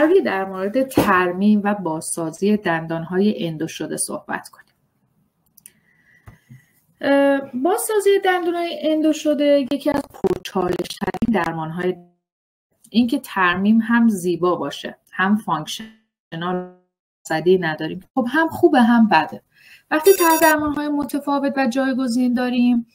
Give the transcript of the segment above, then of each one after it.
قراره در مورد ترمیم و بازسازی دندانهای اندو شده صحبت کنیم. بازسازی دندانهای اندو شده یکی از پرچالش‌ترین درمان‌های، این که ترمیم هم زیبا باشه هم فانکشنال صدی نداریم، خب هم خوبه هم بده. وقتی درمان‌های متفاوت و جایگزین داریم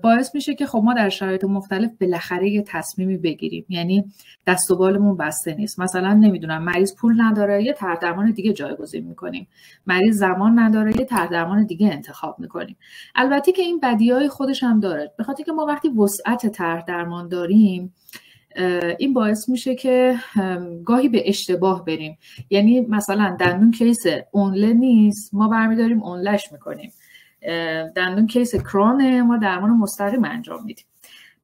باعث میشه که خب ما در شرایط مختلف بالاخره یه تصمیمی بگیریم، یعنی دست و بالمون بسته نیست. مثلا نمیدونم مریض پول نداره یه درمان دیگه جایگزین میکنیم، مریض زمان نداره یه درمان دیگه انتخاب میکنیم. البته که این بدیهای خودش هم داره، به خاطر که ما وقتی وسعت درمان داریم این باعث میشه که گاهی به اشتباه بریم، یعنی مثلا دندون کیس اونله نیست ما برمیداریم اونلش میکنیم، دندون کیس کرونه ما درمان مستقیم انجام میدیم.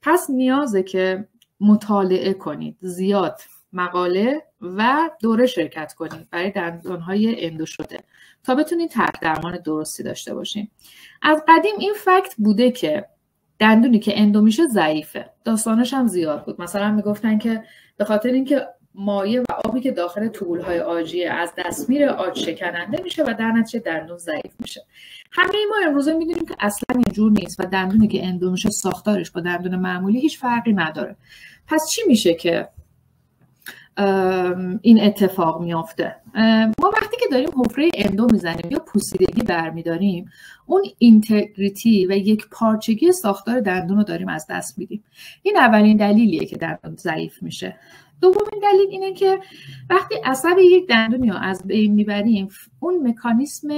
پس نیازه که مطالعه کنید، زیاد مقاله و دوره شرکت کنید برای دندانهای اندو شده تا بتونید درمان درستی داشته باشین. از قدیم این فکت بوده که دندونی که اندو میشه ضعیفه، داستانش هم زیاد بود. مثلا میگفتن که به خاطر اینکه مایع و آبی که داخل تubulهای عاجیه از دست میره، عاج شکننده میشه و در نتیجه دندون ضعیف میشه. همه ما امروزه میدونیم که اصلا اینجور نیست و دندونی که اندو میشه ساختارش با دندون معمولی هیچ فرقی نداره. پس چی میشه که این اتفاق میافته؟ ما وقتی که داریم حفره اندو میزنیم یا پوسیدگی برمیداریم، اون اینتگریتی و یک پارچگی ساختار دندون رو داریم از دست میدیم. این اولین دلیلیه که دندون ضعیف میشه. دومین دلیل اینه که وقتی عصب یک دندونی رو از بین میبریم، اون مکانیسم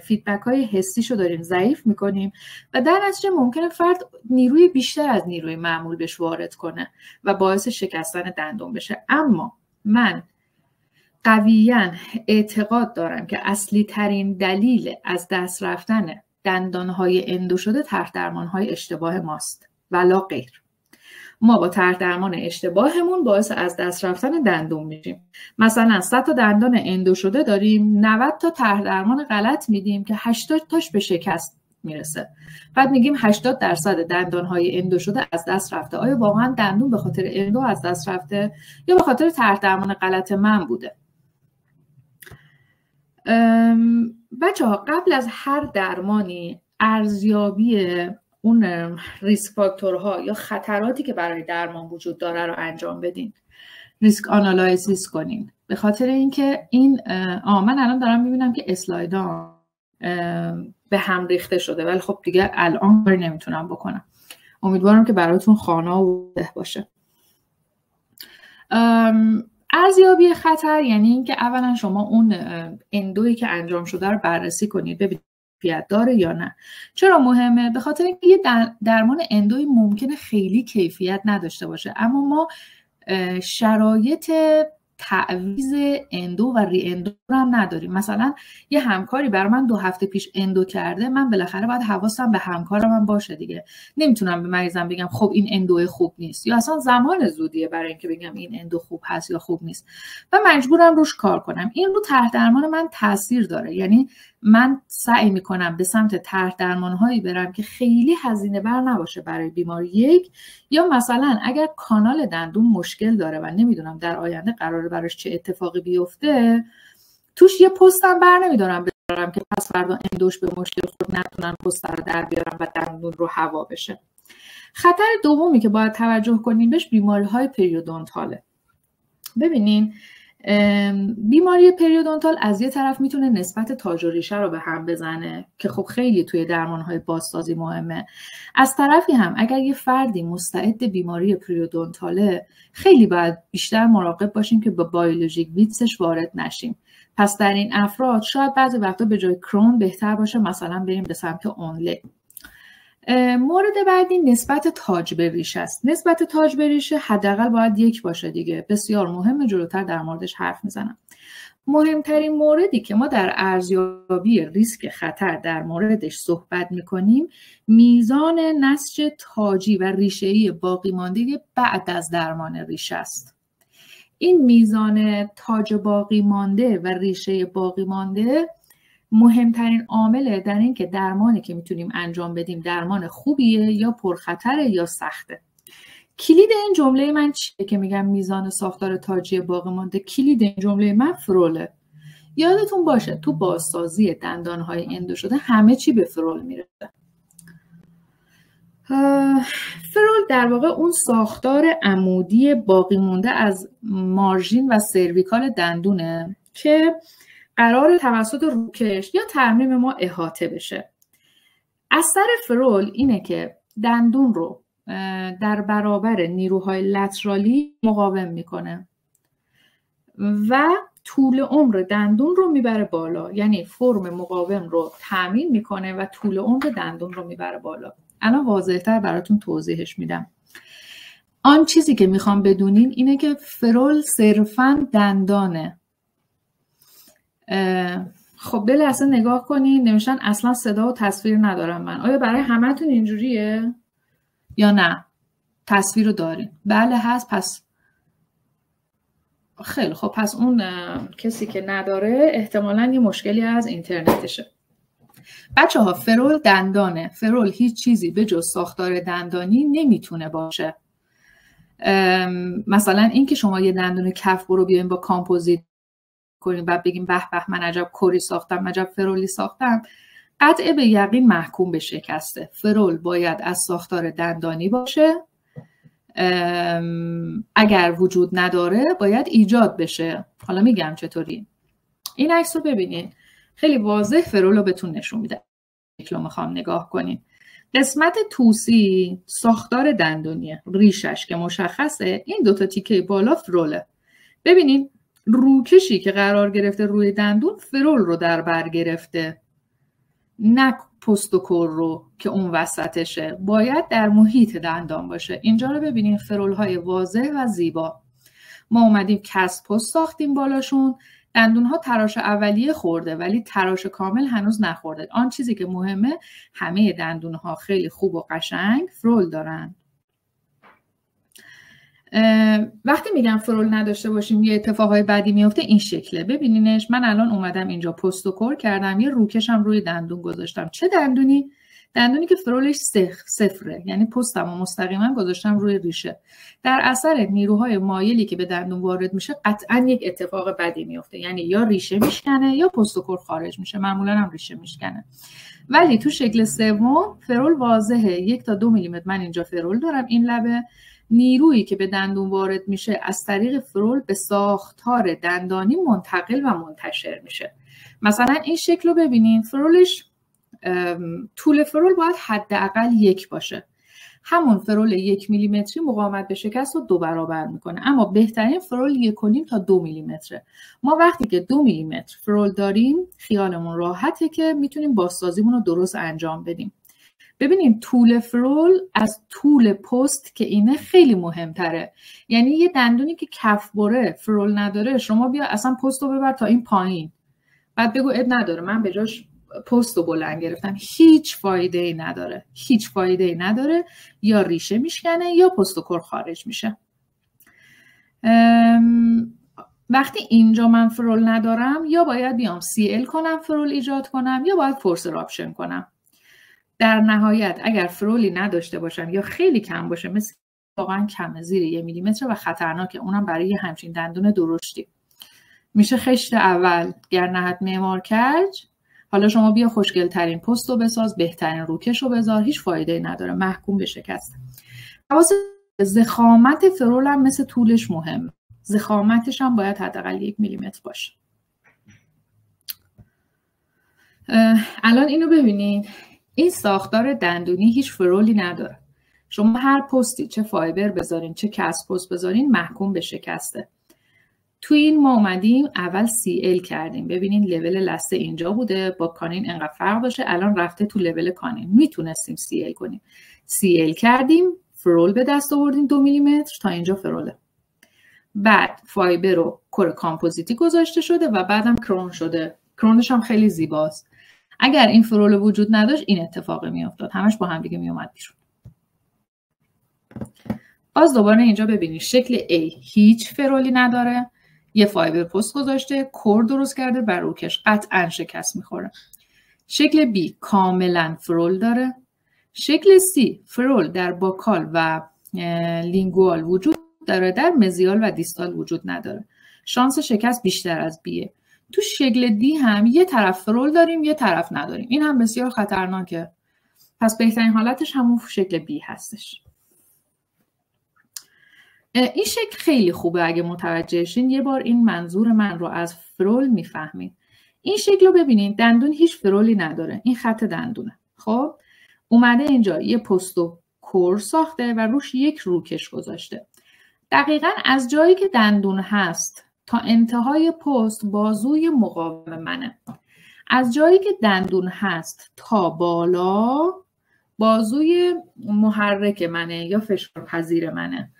فیدبک های حسیش رو داریم ضعیف میکنیم و در نتیجه ممکنه فرد نیروی بیشتر از نیروی معمول بهش وارد کنه و باعث شکستن دندون بشه. اما من قویاً اعتقاد دارم که اصلی ترین دلیل از دست رفتن دندانهای اندو شده درمانهای اشتباه ماست ولا غیر. ما با درمان اشتباهمون باعث از دست رفتن دندون میشیم. مثلا 100 تا دندان اندو شده داریم، 90 تا درمان غلط میدیم که 80 تاش به شکست میرسه. بعد میگیم 80% دندانهای اندو شده از دست رفته. آیا واقعا دندون به خاطر اندو از دست رفته یا به خاطر درمان غلط من بوده؟ بچه‌ها قبل از هر درمانی ارزیابی اون ریسک فاکتورها یا خطراتی که برای درمان وجود داره رو انجام بدین، ریسک آنالایزیس کنین. به خاطر اینکه این من الان دارم میبینم که اسلایدام به هم ریخته شده، ولی خب دیگه الان کاری نمیتونم بکنم. امیدوارم که براتون خانه و واضح باشه. ارزیابی خطر یعنی اینکه اولا شما اون اندویی که انجام شده رو بررسی کنید ببینید کیفیت داره یا نه. چرا مهمه؟ به خاطر اینکه یه درمان اندوی ممکنه خیلی کیفیت نداشته باشه، اما ما شرایط تعویض اندو و ری اندو هم نداریم. مثلا یه همکاری برای من 2 هفته پیش اندو کرده، من بالاخره باید حواسم به همکارم هم باشه دیگه. نمیتونم به مریضم بگم خب این اندو خوب نیست، یا اصلا زمان زودیه برای اینکه بگم این اندو خوب هست یا خوب نیست و مجبورم روش کار کنم. این رو درمان من تاثیر داره. یعنی من سعی میکنم به سمت درمان‌هایی برم که خیلی هزینه بر نباشه برای بیماری یک، یا مثلا اگر کانال دندون مشکل داره و نمیدونم در آینده قراره براش چه اتفاقی بیفته، توش یه پستم بر نمیدارم بذارم که پس فردا اندوش به مشکل خود نتونن پست رو در بیارم و دندون رو هوا بشه. خطر دومی که باید توجه کنیم بهش بیماری‌های پریودونتاله. ببینین بیماری پریودونتال از یه طرف میتونه نسبت تاج و ریشه رو به هم بزنه که خب خیلی توی درمان‌های بازسازی مهمه. از طرفی هم اگر یه فردی مستعد بیماری پریودونتاله، خیلی باید بیشتر مراقب باشیم که با بیولوژیک ویتسش وارد نشیم. پس در این افراد شاید بعضی وقتا به جای کرون بهتر باشه مثلا بریم به سمت اونله. مورد بعدی نسبت تاج به ریشه است. نسبت تاج به ریشه حداقل باید 1 باشه دیگه. بسیار مهمه، جلوتر در موردش حرف میزنم. مهمترین موردی که ما در ارزیابی ریسک خطر در موردش صحبت میکنیم میزان نسج تاجی و ریشه‌ای باقی مانده بعد از درمان ریشه است. این میزان تاج باقی مانده و ریشه باقی مانده مهمترین عامله در این که درمانی که میتونیم انجام بدیم درمان خوبیه یا پرخطره یا سخته. کلید این جمله من چیه که میگم میزان ساختار تاجی باقی مانده؟ کلید این جمله من فروله. یادتون باشه تو بازسازی دندانهای اندو شده همه چی به فرول میرسه. فرول در واقع اون ساختار عمودی باقی مونده از مارژین و سرویکال دندونه که قرار توسط روکش یا ترمیم ما احاطه بشه. اثر فرول اینه که دندون رو در برابر نیروهای لترالی مقاوم میکنه و طول عمر دندون رو میبره بالا، یعنی فرم مقاوم رو تامین میکنه و طول عمر دندون رو میبره بالا. الان واضح‌تر براتون توضیحش میدم. آن چیزی که میخوام بدونین اینه که فرول صرفاً دندانه. خب به لحظه نگاه کنین، نوشتن اصلا صدا و تصویر ندارم من. آیا برای همتون اینجوریه یا نه؟ تصویر رو دارین؟ بله هست. پس خیلی خب، پس اون کسی که نداره احتمالاً یه مشکلی از اینترنتشه. بچه ها فرول دندانه. فرول هیچ چیزی به جز ساختار دندانی نمیتونه باشه. مثلا این که شما یه دندون کف رو بیاین با کامپوزیت کنین بعد بگیم به به من عجب کری ساختم، عجب فرولی ساختم، قطع به یقین محکوم به شکسته. فرول باید از ساختار دندانی باشه. اگر وجود نداره باید ایجاد بشه. حالا میگم چطوری. این عکس رو ببینین، خیلی واضح فرول رو بهتون نشون میده. شکل رو میخوام نگاه کنین. قسمت توسی ساختار دندونیه، ریشش که مشخصه، این دوتا تیکه بالا فروله. ببینین روکشی که قرار گرفته روی دندون فرول رو در بر گرفته، نه پست و کور رو که اون وسطشه. باید در محیط دندان باشه. اینجا رو ببینین، فرول های واضح و زیبا. ما اومدیم کسب پست ساختیم بالاشون. دندون ها تراش اولیه خورده ولی تراش کامل هنوز نخورده. آن چیزی که مهمه، همه دندون ها خیلی خوب و قشنگ فرول دارن. وقتی میگم فرول نداشته باشیم یه اتفاقای بدی میفته، این شکله. ببینینش، من الان اومدم اینجا پست و کور کردم، یه روکشم روی دندون گذاشتم. چه دندونی؟ دندونی که فرولش صفره، یعنی پستم و مستقیما گذاشتم روی ریشه. در اثر نیروهای مایلی که به دندون وارد میشه قطعا یک اتفاق بدی میفته، یعنی یا ریشه میشکنه یا پست و کور خارج میشه. معمولا هم ریشه میشکنه. ولی تو شکل سوم فرول واضحه. 1 تا 2 میلیمتر من اینجا فرول دارم. این لبه نیرویی که به دندون وارد میشه از طریق فرول به ساختار دندانی منتقل و منتشر میشه. مثلا این شکل رو ببینین، فرولش طول فرول باید حداقل 1 باشه. همون فرول 1 میلیمتری مقاومت به شکست رو 2 برابر میکنه، اما بهترین فرول 1.5 تا 2 میلیمتره. ما وقتی که 2 میلیمتر فرول داریم خیالمون راحته که میتونیم بازسازیمون رو درست انجام بدیم. ببینید طول فرول از طول پست که اینه خیلی مهمتره. یعنی یه دندونی که کف بره فرول نداره، شما بیا اصلا پست رو ببر تا این پایین، بعد بگو اب نداره من به جاش پست رو بلند گرفتم، هیچ فایده ای نداره. هیچ فایده ای نداره. یا ریشه میشکنه یا پست و کور خارج میشه. وقتی اینجا من فرول ندارم، یا باید بیام CL کنم فرول ایجاد کنم، یا باید فورس راپشن کنم. در نهایت اگر فرولی نداشته باشم یا خیلی کم باشه، مثل واقعا کمه، زیر 1 میلیمتر و خطرناکه، اونم برای همچین دندون درشتی، میشه خشت اول گر نهد معمار کج. حالا شما بیا خوشگل ترین پست رو بساز، بهترین روکش رو بذار، هیچ فایده نداره، محکوم به شکست. حواس ضخامت فرول هم مثل طولش مهم. ضخامتش هم باید حداقل 1 میلیمتر باشه. الان اینو ببینید، این ساختار دندونی هیچ فرولی نداره. شما هر پستی چه فایبر بذارین چه کسب پست بذارین محکوم به شکسته. تو این ما اومدیم اول CL کردیم. ببینین لول لثه اینجا بوده، با کانین انقدر فرق داشته، الان رفته تو لول کانین. میتونستیم CL کنیم. CL کردیم، فرول به دست آوردیم 2 میلیمتر تا اینجا فروله. بعد فایبر رو کور کامپوزیتی گذاشته شده و بعدم کرون شده. کرونش هم خیلی زیباست. اگر این فرول وجود نداشت این اتفاق میافتاد، همش با هم دیگه میومد بیرون. باز دوباره اینجا ببینید شکل A هیچ فرولی نداره، یه فایبر پست گذاشته، کور درست کرده، بر روکش قطعا شکست میخوره. شکل B کاملا فرول داره. شکل C فرول در باکال و لینگوال وجود داره، در مزیال و دیستال وجود نداره. شانس شکست بیشتر از بیه. تو شکل دی هم یه طرف فرول داریم یه طرف نداریم. این هم بسیار خطرناکه. پس بهترین حالتش همون شکل بی هستش. این شکل خیلی خوبه اگه متوجه شین. یه بار این منظور من رو از فرول میفهمین. این شکل رو ببینین، دندون هیچ فرولی نداره. این خط دندونه. خب اومده اینجا یه پست و کور ساخته و روش یک روکش گذاشته. دقیقاً از جایی که دندون هست تا انتهای پست بازوی مقاوم منه. از جایی که دندون هست تا بالا بازوی محرک منه یا فشارپذیر منه.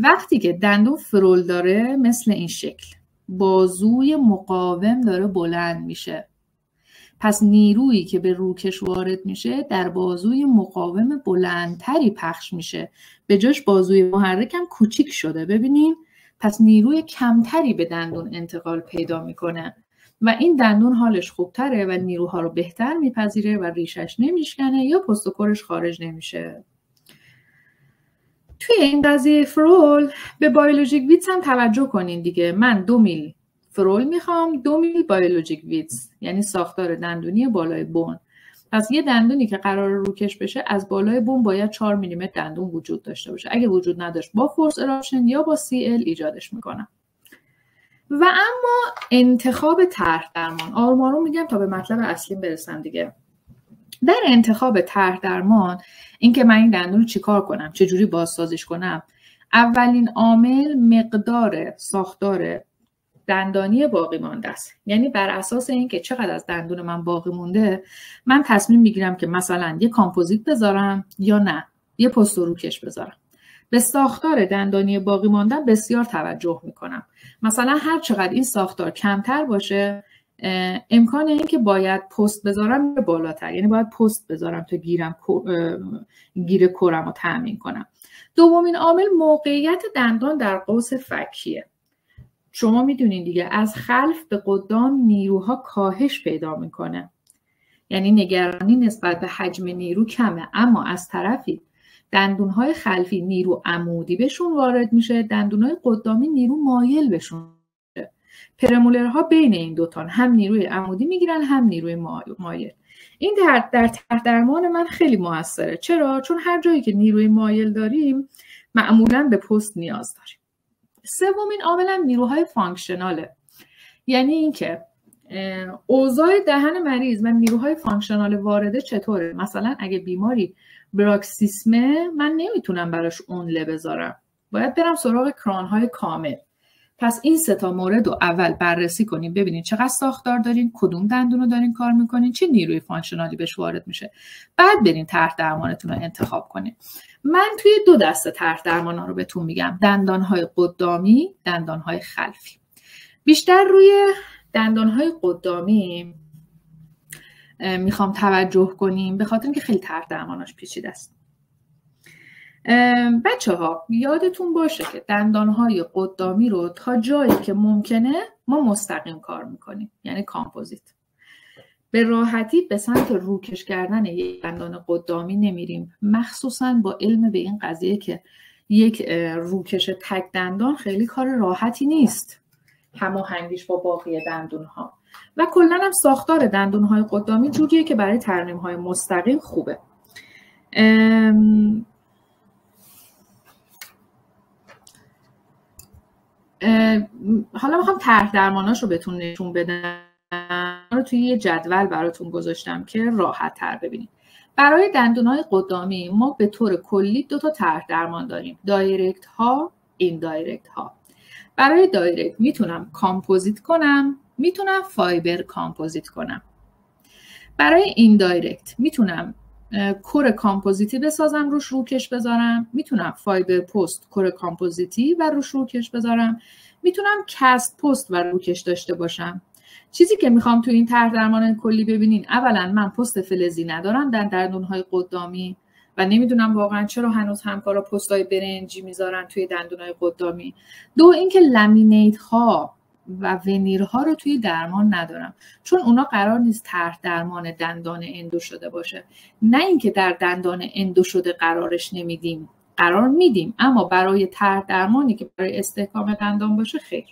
وقتی که دندون فرول داره مثل این شکل بازوی مقاوم داره بلند میشه. پس نیرویی که به روکش وارد میشه در بازوی مقاوم بلندتری پخش میشه. به جاش بازوی محرک هم کوچیک شده. ببینین؟ پس نیروی کمتری به دندون انتقال پیدا میکنه و این دندون حالش خوبتره و نیروها رو بهتر میپذیره و ریشش نمیشکنه یا پست و کورش خارج نمیشه. توی این قضیه فرول به بیولوژیک ویتس هم توجه کنین دیگه. من 2 میل فرول میخوام، 2 میل بیولوژیک ویتس، یعنی ساختار دندونی بالای بون. پس یه دندونی که قرار روکش بشه از بالای بون باید 4 میلیمتر دندون وجود داشته باشه. اگه وجود نداشت با فورس اراپشن یا با CL ایجادش میکنم. و اما انتخاب طرح درمان، آروم آروم میگم تا به مطلب اصلی برسم دیگه. در انتخاب طرح درمان، اینکه من این دندون رو چیکار کنم، چجوری بازسازیش کنم، اولین عامل مقدار ساختار دندانی باقی مانده است. یعنی بر اساس اینکه چقدر از دندون من باقی مونده من تصمیم میگیرم که مثلا یه کامپوزیت بذارم یا نه یه پست و روکش بذارم. به ساختار دندانی باقی مانده بسیار توجه میکنم. مثلا هر چقدر این ساختار کمتر باشه امکان این که باید پست بذارم بالاتر، یعنی باید پست بذارم تا گیر کورم رو تأمین کنم. دومین عامل موقعیت دندان در قوس فکیه. شما میدونین دیگه از خلف به قدام نیروها کاهش پیدا میکنه، یعنی نگرانی نسبت به حجم نیرو کمه، اما از طرفی دندونهای خلفی نیرو عمودی بهشون وارد میشه، دندونهای قدامی نیرو مایل بهشون میشه. پرمولرها بین این دوتان هم نیروی عمودی میگیرن هم نیروی مایل. این در طرح درمان من خیلی موثره. چرا؟ چون هر جایی که نیروی مایل داریم معمولاً به پست نیاز داریم. سومین عامل نیروهای فانکشناله، یعنی اینکه اوضاع دهن مریض و نیروهای فانکشنال وارده چطوره. مثلا اگه بیماری براکسیسمه من نمیتونم براش اونله بذارم، باید برم سراغ کرانهای کامل. پس این 3 مورد رو اول بررسی کنیم، ببینید چقدر ساختار دارین، کدوم دندون رو دارین کار میکنین، چه نیروی فانکشنالی بهش وارد میشه، بعد برین طرح درمانتون رو انتخاب کنین. من توی 2 دسته طرح درمان رو بهتون میگم، دندانهای قدامی، دندانهای خلفی. بیشتر روی دندانهای قدامی میخوام توجه کنیم به خاطر اینکه خیلی طرح درماناش پیچیده است. بچه‌ها یادتون باشه که دندانهای قدامی رو تا جایی که ممکنه ما مستقیم کار میکنیم، یعنی کامپوزیت. به راحتی به سمت روکش کردن یک دندان قدامی نمیریم، مخصوصا با علم به این قضیه که یک روکش تک دندان خیلی کار راحتی نیست هماهنگیش با باقی دندونها، و کلا هم ساختار دندونهای قدامی جوریه که برای ترمیم‌های مستقیم خوبه. حالا میخوام طرح درماناش رو بهتون نشون بدم. رو توی یه جدول براتون گذاشتم که راحت تر ببینید. برای دندونهای قدامی ما به طور کلی 2 طرح درمان داریم، دایرکت ها، ایندایرکت ها. برای دایرکت میتونم کامپوزیت کنم، میتونم فایبر کامپوزیت کنم. برای ایندایرکت میتونم کور کامپوزیتی بسازم روش روکش بذارم، میتونم فایبر پست کور کامپوزیتی و روش روکش بذارم، میتونم کست پست و روکش داشته باشم. چیزی که میخوام تو این طرح درمان کلی ببینین، اولا من پست فلزی ندارم در دندونهای قدامی و نمیدونم واقعا چرا هنوز همکارا پستای برنجی میذارن توی دندونهای قدامی. 2 اینکه لامینیت ها و ونیرها رو توی درمان ندارم، چون اونا قرار نیست طرح درمان دندان اندو شده باشه. نه اینکه در دندان اندو شده قرارش نمیدیم، قرار میدیم، اما برای طرح درمانی که برای استحکام دندان باشه خیر.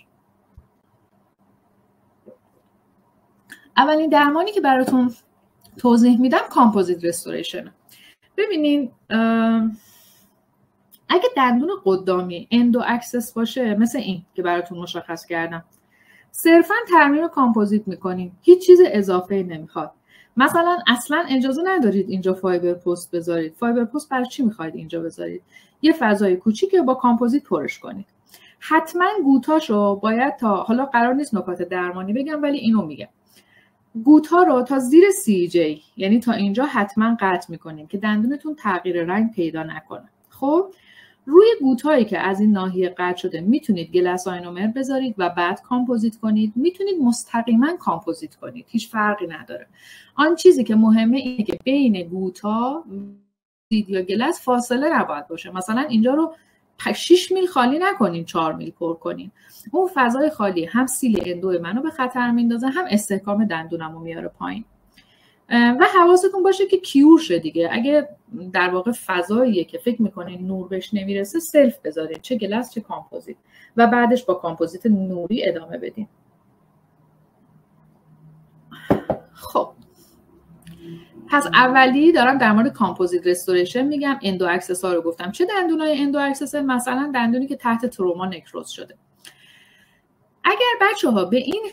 اولین درمانی که براتون توضیح میدم کامپوزیت رستوریشن. ببینین اگه دندون قدامی اندو اکسس باشه، مثل این که براتون مشخص کردم، صرفا ترمیم کامپوزیت میکنیم، هیچ چیز اضافه نمیخواد. مثلا اصلا اجازه ندارید اینجا فایبر پست بذارید. فایبر پست برای چی میخواید اینجا بذارید؟ یه فضای کوچیکه با کامپوزیت پرش کنید. حتما گوتاشو باید تا، حالا قرار نیست نکات درمانی بگم ولی اینو میگم، گوتا رو تا زیر CJ، یعنی تا اینجا حتما قطع میکنیم که دندونتون تغییر رنگ پیدا نکنه. خب روی گوتایی که از این ناحیه قطع شده میتونید گلس آینومر بذارید و بعد کامپوزیت کنید، میتونید مستقیما کامپوزیت کنید، هیچ فرقی نداره. آن چیزی که مهمه اینه که بین گوتا یا گلس فاصله نباید باشه. مثلا اینجا رو 6 میل خالی نکنین، 4 میل پر کنین. اون فضای خالی هم سیل اندو منو به خطر میندازه، هم استحکام دندونمو میاره پایین. و حواستون باشه که کیور شه دیگه. اگه در واقع فضاییه که فکر میکنین نور بهش نمیرسه، سلف بذارین، چه گلس چه کامپوزیت، و بعدش با کامپوزیت نوری ادامه بدین. خب پس اولی دارم در مورد کامپوزیت رستوریشن میگم. اندو اکسس ها رو گفتم. چه دندونای اندو اکسس؟ مثلا دندونی که تحت تروما نکروز شده. اگر بچه‌ها به این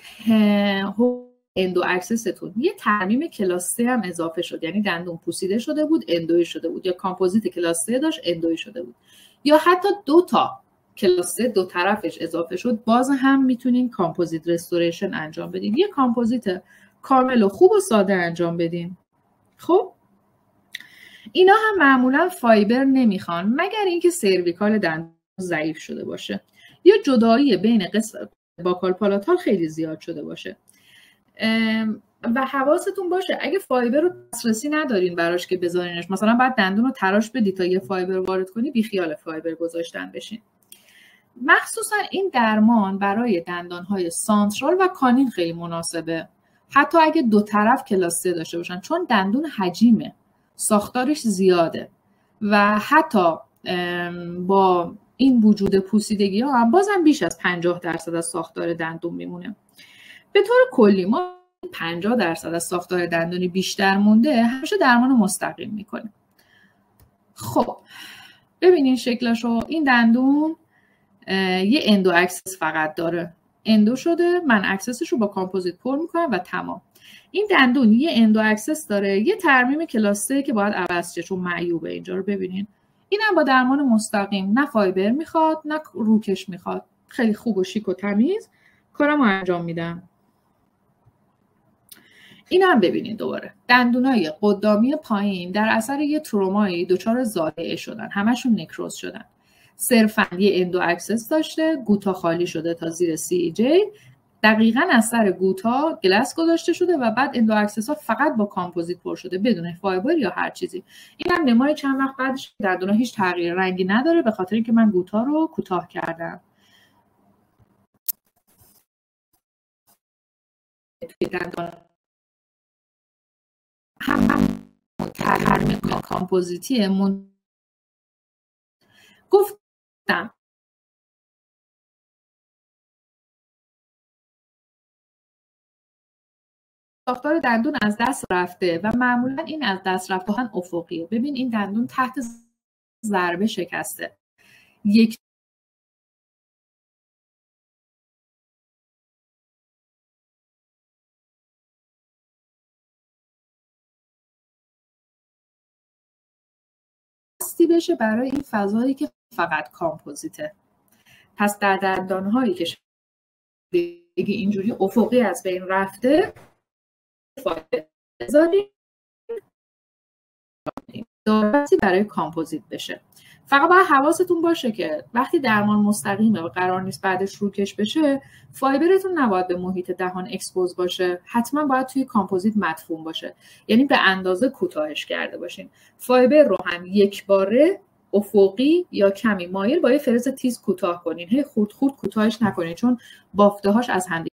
اندو اکسستون یه ترمیم کلاس 3 هم اضافه شد، یعنی دندون پوسیده شده بود اندوی شده بود، یا کامپوزیت کلاس 3 داشت اندوی شده بود، یا حتی 2 تا کلاس 3 دو طرفش اضافه شد، باز هم میتونین کامپوزیت رستوریشن انجام بدین. یه کامپوزیت کامل و خوب و ساده انجام بدین. خب اینا هم معمولا فایبر نمیخوان مگر اینکه سرویکال دندون ضعیف شده باشه یا جدایی بین قسمت باکال پالاتال خیلی زیاد شده باشه. و حواستون باشه اگه فایبر رو دسترسی ندارین براش که بذارینش، مثلا بعد دندون رو تراش بدی تا یه فایبر وارد کنی، بی خیال فایبر گذاشتن بشین. مخصوصا این درمان برای دندانهای سانترال و کانین خیلی مناسبه، حتی اگه دو طرف کلاس 3 داشته باشن، چون دندون حجیمه، ساختارش زیاده و حتی با این وجود پوسیدگی ها هم بازم بیش از 50% از ساختار دندون میمونه. به طور کلی ما 50% از ساختار دندونی بیشتر مونده همیشه درمان مستقیم میکنه. خب ببینین شکلشو. این دندون یه اندو اکسس فقط داره، اندو شده، من اکسسش رو با کامپوزیت پر میکنم و تمام. این دندون یه اندو اکسس داره، یه ترمیم کلاس 3 که باید عوض شه چون معیوبه. اینجا رو ببینین، اینم با درمان مستقیم، نه فایبر میخواد نه روکش میخواد، خیلی خوب و شیک و تمیز کارمو انجام میدم. اینا هم ببینین دوباره دندونای قدامی پایین در اثر یه ترومایی دچار زائعه شدن، همشون نکروز شدن. صرفا یه اندو اکسس داشته، گوتا خالی شده تا زیر CJ، دقیقاً از سر گوتا گلس گذاشته شده و بعد اندو اکسس ها فقط با کامپوزیت پر شده بدون فایبر یا هر چیزی. این هم نمای چند وقت بعدش دندونا هیچ تغییر رنگی نداره به خاطر اینکه من گوتا رو کوتاه کردم. دندان هم ترمیم کامپوزیتی گفتم ساختار دندون از دست رفته و معمولا این از دست رفتن افقیه. ببین این دندون تحت ضربه شکسته، یک بشه برای این فضایی که فقط کامپوزیته. پس در دندانهایی که اینجوری افقی از بین رفته بذارید دارتی برای کامپوزیت بشه. فقط باید حواستون باشه که وقتی درمان مستقیمه و قرار نیست بعدش روکش بشه، فایبرتون نباید به محیط دهان اکسپوز باشه، حتما باید توی کامپوزیت مدفون باشه، یعنی به اندازه کوتاهش کرده باشین. فایبر رو هم یک باره افقی یا کمی مایل با یه فرز تیز کوتاه کنین، هی خورد خورد کوتاهش نکنین چون بافته‌هاش از هم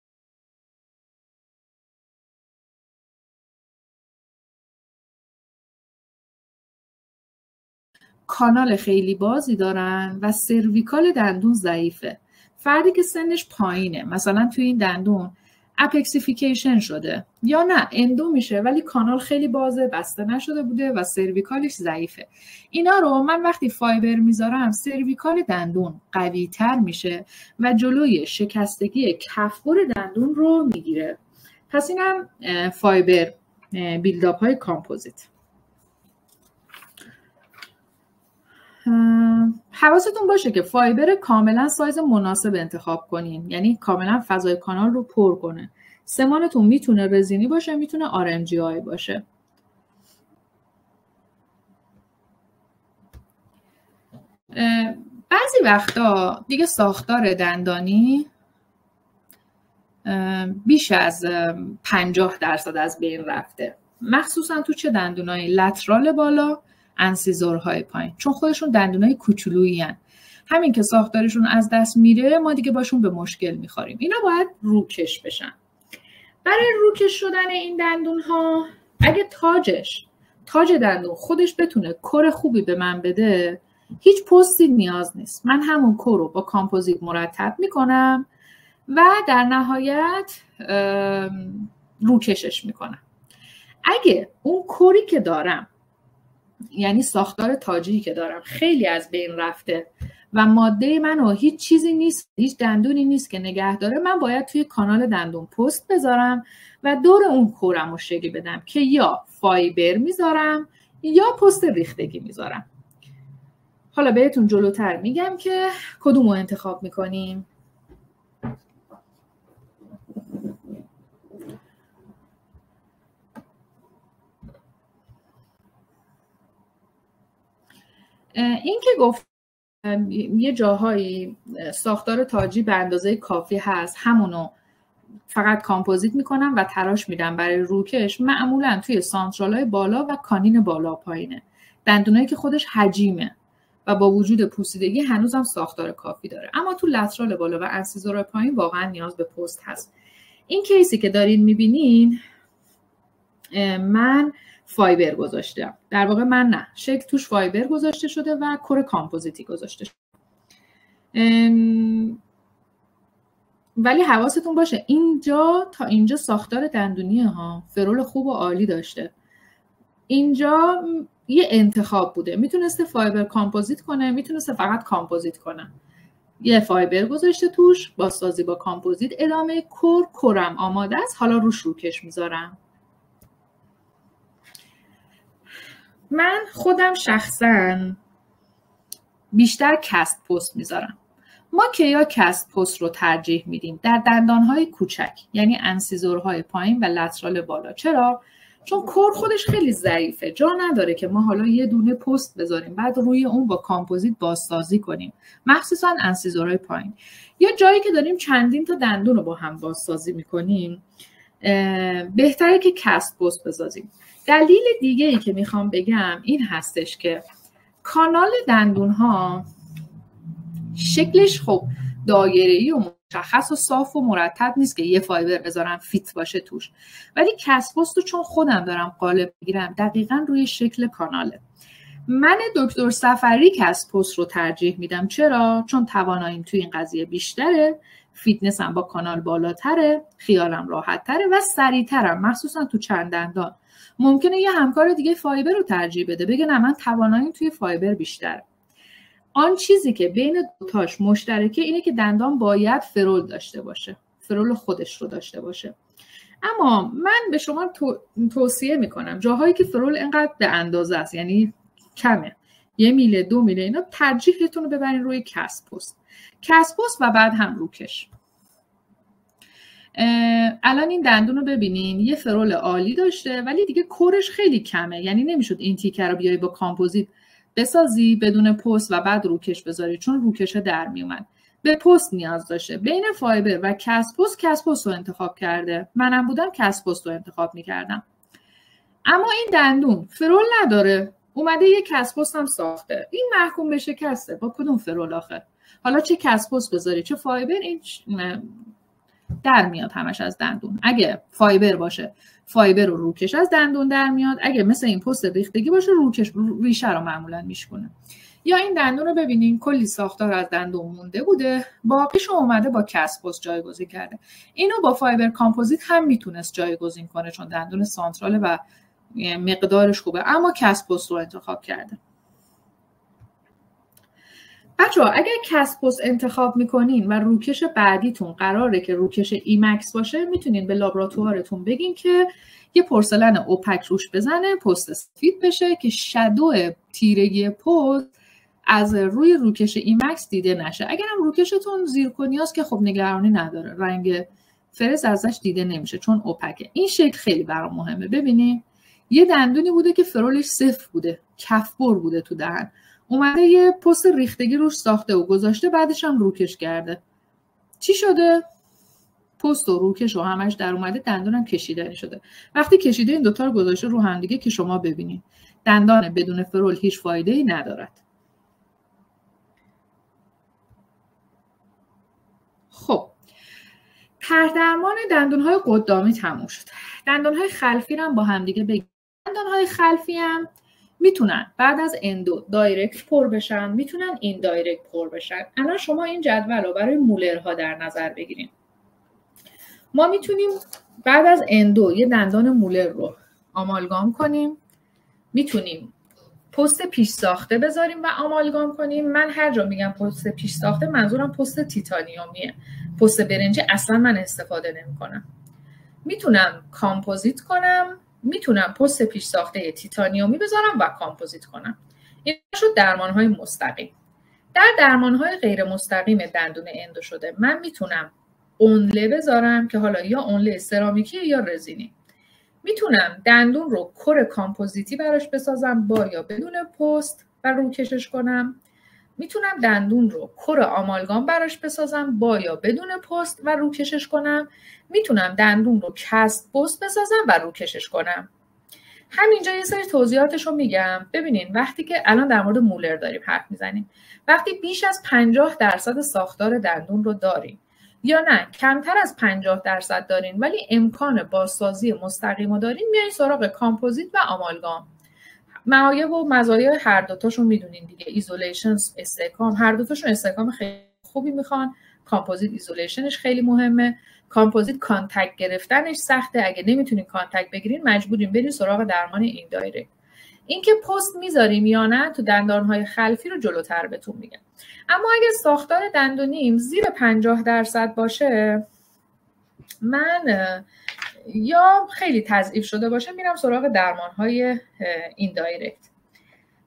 کانال خیلی بازی دارن و سرویکال دندون ضعیفه. فردی که سنش پایینه، مثلا توی این دندون اپکسیفیکیشن شده یا نه اندو میشه ولی کانال خیلی بازه، بسته نشده بوده و سرویکالش ضعیفه، اینا رو من وقتی فایبر میذارم سرویکال دندون قوی تر میشه و جلوی شکستگی کفبر دندون رو میگیره. پس اینم فایبر بیلداپ های کامپوزیت. حواستون باشه که فایبر کاملا سایز مناسب انتخاب کنین، یعنی کاملا فضای کانال رو پر کنه. سمانتون میتونه رزینی باشه، میتونه RMGI باشه. بعضی وقتا دیگه ساختار دندانی بیش از 50% از بین رفته، مخصوصا تو چه دندونای لترال بالا، انسیزورهای پایین، چون خودشون دندونای کوچولویی هن. همین که ساختارشون از دست میره ما دیگه باشون به مشکل میخوریم. اینا باید روکش بشن. برای روکش شدن این دندون ها اگه تاج دندون خودش بتونه کور خوبی به من بده، هیچ پستی نیاز نیست. من همون کور رو با کامپوزیت مرتب میکنم و در نهایت روکشش میکنم. اگه اون کوری که دارم، یعنی ساختار تاجی که دارم، خیلی از بین رفته و ماده منو هیچ چیزی نیست، هیچ دندونی نیست که نگه داره، من باید توی کانال دندون پست بذارم و دور اون کورم رو شکل بدم که یا فایبر میذارم یا پست ریختگی میذارم. حالا بهتون جلوتر میگم که کدوم رو انتخاب میکنیم. این که گفت یه جاهایی ساختار تاجی به اندازه کافی هست، همونو فقط کامپوزیت میکنم و تراش میدم برای روکش. معمولا توی سانترالای بالا و کانین بالا پایینه، دندونایی که خودش حجیمه و با وجود پوسیدگی هنوزم ساختار کافی داره. اما تو لترال بالا و انسیزور پایین واقعا نیاز به پست هست. این کیسی که دارین میبینین من فایبر گذاشتم، در واقع من نه، شکل توش فایبر گذاشته شده و کور کامپوزیتی گذاشته شده. ولی حواستون باشه اینجا تا اینجا ساختار دندونی ها فرول خوب و عالی داشته. اینجا یه انتخاب بوده، میتونسته فایبر کامپوزیت کنه، میتونسته فقط کامپوزیت کنه. یه فایبر گذاشته توش، بازسازی با کامپوزیت ادامه، کورم آماده است، حالا روش روکش میذارم. من خودم شخصا بیشتر کست پست میذارم. ما که یا کست پست رو ترجیح میدیم در دندانهای کوچک، یعنی انسیزورهای پایین و لترال بالا. چرا؟ چون کور خودش خیلی ضعیفه، جا نداره که ما حالا یه دونه پست بذاریم بعد روی اون با کامپوزیت بازسازی کنیم، مخصوصا انسیزورهای پایین. یا جایی که داریم چندین تا دندون رو با هم بازسازی میکنیم بهتره که کست پست بذاریم. دلیل دیگه ای که میخوام بگم این هستش که کانال دندون ها شکلش خب دایره‌ای و مشخص و صاف و مرتب نیست که یه فایبر بذارم فیت باشه توش، ولی کست پست رو چون خودم دارم قالب میگیرم دقیقاً روی شکل کاناله. من دکتر سفری کست پست رو ترجیح میدم. چرا؟ چون تواناییم توی این قضیه بیشتره، فیتنسم با کانال بالاتره، خیالم راحت تره و سریعترم، مخصوصا تو چند دندان. ممکنه یه همکار دیگه فایبر رو ترجیح بده، بگه نه من تواناییم توی فایبر بیشتره. آن چیزی که بین دوتاش مشترکه اینه که دندان باید فرول داشته باشه، فرول خودش رو داشته باشه. اما من به شما توصیه میکنم جاهایی که فرول اینقدر به اندازه است، یعنی کمه، 1 میله 2 میله، اینا ترجیحتون رو ببرین روی کست پست و بعد هم روکش. الان این دندون رو ببینین یه فرول عالی داشته ولی دیگه کورش خیلی کمه، یعنی نمیشد این تیکه رو بیای با کامپوزیت بسازی بدون پست و بعد روکش بذاری، چون روکش در میومد. به پست نیاز داشته. بین فایبر و کست پست رو انتخاب کرده. منم بودم کست پست رو انتخاب میکردم. اما این دندون فرول نداره، اومده یه کست پست هم ساخته. این محکوم به شکسته. با کدوم فرول آخه؟ حالا چه کست پست بذاری چه فایبر، این در میاد همش از دندون. اگه فایبر باشه فایبر و روکش از دندون در میاد، اگه مثل این پست ریختگی باشه روکش ریشه رو معمولا میشکنه. یا این دندون رو ببینین کلی ساختار از دندون مونده بوده، باقیش اومده با کسب پست جایگزین کرده. اینو با فایبر کامپوزیت هم میتونست جایگزین کنه چون دندون سانتراله و مقدارش خوبه، اما کسب پست رو انتخاب کرده. بچه‌ها اگر کسب پست انتخاب میکنین و روکش بعدیتون قراره که روکش ایمکس باشه، میتونین به لابراتوارتون بگین که یه پورسلن اوپک روش بزنه، پست سفید بشه که شادو تیرگی پست از روی روکش ایمکس دیده نشه. اگرم روکشتون زیرکنیاست که خب نگرانی نداره، رنگ فرز ازش دیده نمیشه چون اوپکه. این شکل خیلی برام مهمه. ببینید یه دندونی بوده که فرولش صفر بوده، کفبر بوده تو دهن، اومده یه پست ریختگی روش ساخته و گذاشته، بعدش هم روکش کرده. چی شده؟ پست و روکش و همش در اومده، دندونم کشیدنی شده. وقتی کشیده این دوتا رو گذاشته رو هم دیگه که شما ببینید دندان بدون فرول هیچ فایده‌ای ندارد. خب درمان دندون‌های قدامی تموم شد. دندون‌های خلفی رو هم با هم دیگه بگیم. دندون‌های خلفی هم میتونن بعد از اندو دایرکت پر بشن، میتونن این دایرکت پر بشن. الان شما این جدول رو برای مولرها در نظر بگیریم. ما میتونیم بعد از اندو یه دندان مولر رو آمالگام کنیم، میتونیم پست پیش ساخته بذاریم و آمالگام کنیم. من هر جا میگم پست پیش ساخته منظورم پست تیتانیومیه، پست برنجی اصلا من استفاده نمی کنم. میتونم کامپوزیت کنم، میتونم پست پیش ساخته تیتانیومی بذارم و کامپوزیت کنم. این شد درمانهای مستقیم. در درمانهای غیر مستقیم دندون اندو شده من میتونم اونله بذارم که حالا یا اونله سرامیکی یا رزینی. میتونم دندون رو کور کامپوزیتی براش بسازم با یا بدون پست و روکشش کنم. میتونم دندون رو کور آمالگام براش بسازم با یا بدون پست و روکشش کنم. میتونم دندون رو کست پست بسازم و روکشش کنم. همینجا یه سری توضیحاتش رو میگم. ببینین وقتی که الان در مورد مولر داریم حرف میزنیم، وقتی بیش از 50% ساختار دندون رو داریم یا نه کمتر از 50% دارین ولی امکان بازسازی مستقیم رو دارین، میایین سراغ کامپوزیت و آمالگام. معایب و مزایای هر دوتاشون میدونین دیگه. ایزولیشن، استحکام، هر دوتاشون استحکام خیلی خوبی میخوان. کامپوزیت ایزولیشنش خیلی مهمه. کامپوزیت کانتکت گرفتنش سخته، اگه نمیتونین کانتکت بگیرین مجبورین برین سراغ درمان این دایره. اینکه پست میذاریم یا نه تو دندانهای خلفی رو جلوتر بهتون میگم. اما اگه ساختار دندونیم زیر 50% باشه، من یا خیلی تضعیف شده باشه میرم سراغ درمانهای این دایرکت.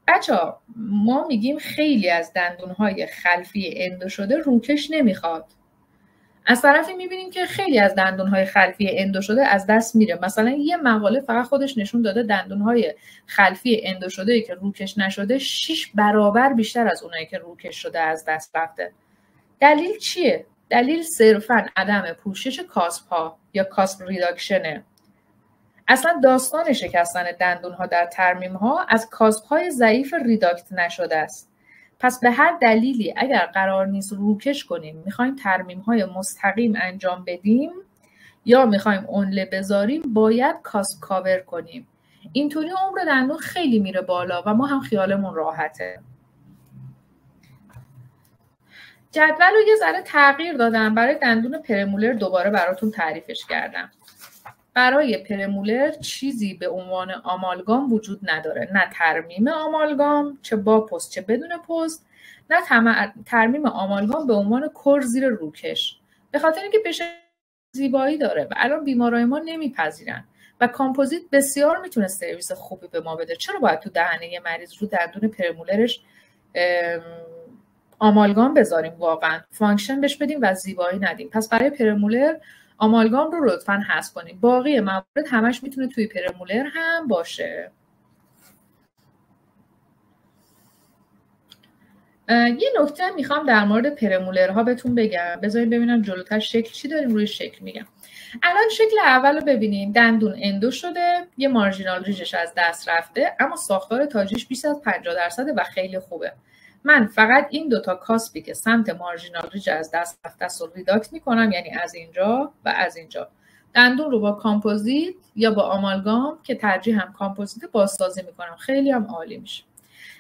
بچه‌ها ما میگیم خیلی از دندونهای خلفی اندو شده روکش نمیخواد. از طرفی میبینیم که خیلی از دندونهای خلفی اندو شده از دست میره. مثلا یه مقاله فقط خودش نشون داده دندونهای خلفی اندو شده که روکش نشده 6 برابر بیشتر از اونایی که روکش شده از دست رفته. دلیل چیه؟ دلیل صرفاً عدم پوشش کاسپ‌ها یا کاسپ ریداکشنه. اصلا داستان شکستن دندونها در ترمیم‌ها از کاسپ‌های ضعیف ریداکت نشده است. پس به هر دلیلی اگر قرار نیست روکش کنیم، میخوایم ترمیم‌های مستقیم انجام بدیم یا میخوایم اونله بذاریم، باید کاسپ کاور کنیم. اینطوری عمر دندون خیلی میره بالا و ما هم خیالمون راحته. جدول رو یه ذره تغییر دادم برای دندون پرمولر، دوباره براتون تعریفش کردم. برای پرمولر چیزی به عنوان آمالگام وجود نداره، نه ترمیم آمالگام چه با پست چه بدون پست، نه ترمیم آمالگام به عنوان کور زیر روکش، به خاطر اینکه بشه زیبایی داره و الان بیمارای ما نمیپذیرن و کامپوزیت بسیار میتونه سرویس خوبی به ما بده. چرا باید تو دهنه یه مریض رو دندون پرمولرش آمالگام بذاریم، واقعا فانکشن بهش بدیم و زیبایی ندیم؟ پس برای پرمولر آمالگام رو لطفاً حذف کنیم. باقی موارد همش میتونه توی پرمولر هم باشه. یه نکته میخوام در مورد پرمولرها بهتون بگم. بذارید ببینم جلوتر شکل چی داریم. روی شکل میگم. الان شکل اول رو ببینیم. دندون اندو شده، یه مارژینال ریجش از دست رفته، اما ساختار تاجیش بیش از 50% و خیلی خوبه. من فقط این دوتا کاسپی که سمت مارژینال ریج از دست رفته رو ریداکت میکنم، یعنی از اینجا و از اینجا. دندون رو با کامپوزیت یا با آمالگام که ترجیح هم کامپوزیت بازسازی میکنم، خیلی هم عالی میشه.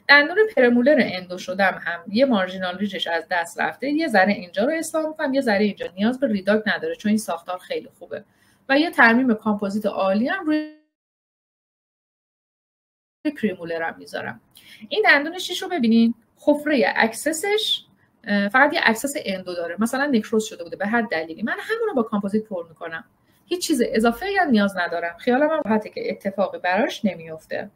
دندون پرمولر اندو شدم هم یه مارژینال ریجش از دست رفته، یه ذره اینجا رو اصلاح میکنم، یه ذره اینجا. نیاز به ریداکت نداره چون این ساختار خیلی خوبه و یه ترمیم کامپوزیت عالی هم روی پریمولرم میذارم. این دندون 6 رو ببینین، حفره اکسسش فقط یه اکسس اندو داره، مثلا نکروز شده بوده به هر دلیلی، من همون رو با کامپوزیت پر میکنم، هیچ چیز اضافه هم نیاز ندارم، خیالم هم راحته که اتفاقی براش نمیفته.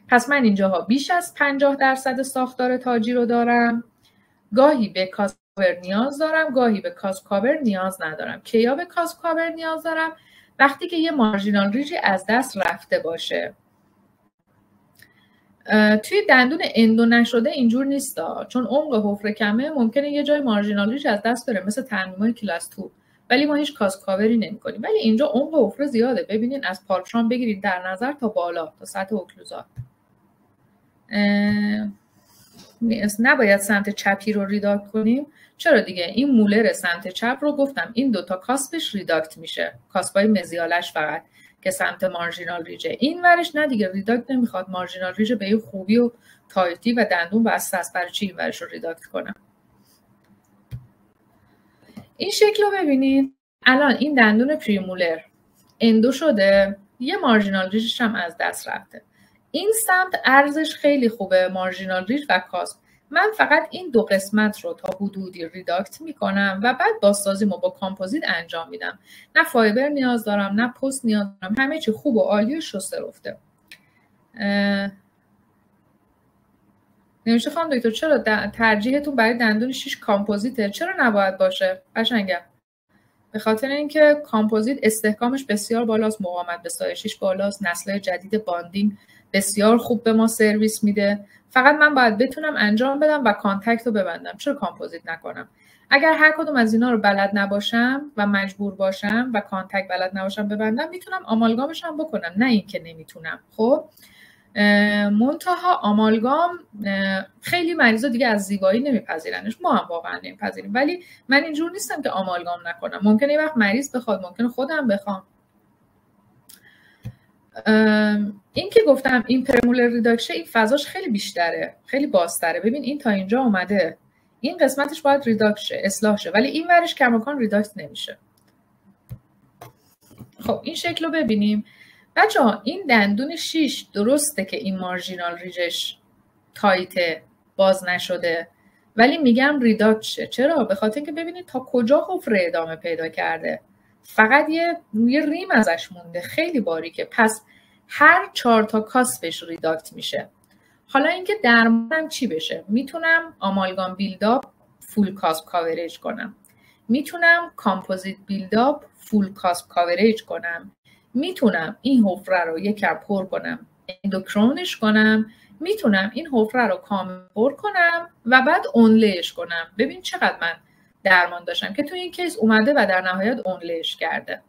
پس من اینجاها بیش از 50% ساختار تاجی رو دارم، گاهی به کاسپ کاور نیاز دارم، گاهی به کاسپ کاور نیاز ندارم. کیا به کاسپ کاور نیاز دارم؟ وقتی که یه مارژینال ریجی از دست رفته باشه. توی دندون اندو نشده اینجور نیستا، چون عمق حفره کمه، ممکنه یه جای مارژینال ریج از دست بره مثل ترمیمای کلاس 2، ولی ما هیچ کاسپ کاوری نمی‌کنیم. ولی اینجا عمق حفره زیاده، ببینین از پالپشان بگیرید در نظر تا بالا تا سطح اوکلوزال. نباید سمت چپی رو ریداکت کنیم. چرا دیگه؟ این مولر سمت چپ رو گفتم این دوتا کاسپش ریداکت میشه، کاسپای مزیالش فقط که سمت مارژینال ریجه. این ورش نه دیگه، ریداکت نمیخواد. مارژینال ریجه به این خوبی و تایتی و دندون بسته است، برای چی این ورش رو ریداکت کنم؟ این شکل رو ببینید. الان این دندون پریمولر اندو شده، یه مارژینال ریجش هم از دست رفته. این سمت ارزش خیلی خوبه، مارژینال ریج و کاسپ. من فقط این دو قسمت رو تا حدودی ریداکت میکنم و بعد بازسازیمو با کامپوزیت انجام میدم. نه فایبر نیاز دارم، نه پست نیاز دارم، همه چی خوب و عالی و شسته رفته. نمیشه خانم دکتر چرا ترجیحتون برای دندون 6 کامپوزیته؟ چرا نباید باشه؟ قشنگم. به خاطر اینکه کامپوزیت استحکامش بسیار بالاست، مقاومت به سایشش بالاست، نسل جدید باندینگ بسیار خوب به ما سرویس میده. فقط من باید بتونم انجام بدم و کانتکت رو ببندم. چرا کامپوزیت نکنم؟ اگر هر کدوم از اینا رو بلد نباشم و مجبور باشم و کانتکت بلد نباشم ببندم، میتونم آمالگامش هم بکنم، نه اینکه نمیتونم. خب منتها آمالگام خیلی مریضا دیگه از زیبایی نمیپذیرنش، ما هم واقعا نمیپذیریم، ولی من اینجور نیستم که آمالگام نکنم. ممکنه یه وقت مریض بخواد، ممکنه خودم بخوام. این که گفتم این پرمولر ریداکشن، این فضاش خیلی بیشتره، خیلی بازتره. ببین این تا اینجا اومده، این قسمتش باید ریداکت شه، اصلاح شه، ولی این ورش کماکان ریداکت نمیشه. خب این شکل رو ببینیم. بچه‌ها این دندون 6 درسته که این مارژینال ریجش تایته، باز نشده، ولی میگم ریداکت شه. چرا؟ به خاطر اینکه ببینید تا کجا حفره ادامه پیدا کرده، فقط یه ریم ازش مونده، خیلی باریکه. پس هر 4 تا کاسپش ریداکت میشه. حالا اینکه درمانم چی بشه؟ میتونم آمالگام بیلداپ فول کاسپ کاورج کنم، میتونم کامپوزیت بیلداپ فول کاسپ کاورج کنم، میتونم این حفره رو یکم پر کنم، اندوکرونش کنم، میتونم این حفره رو کامل پر کنم و بعد اونلیش کنم. ببین چقدر من درمان داشتم که تو این کیس اومده و در نهایت اونلیش کرده.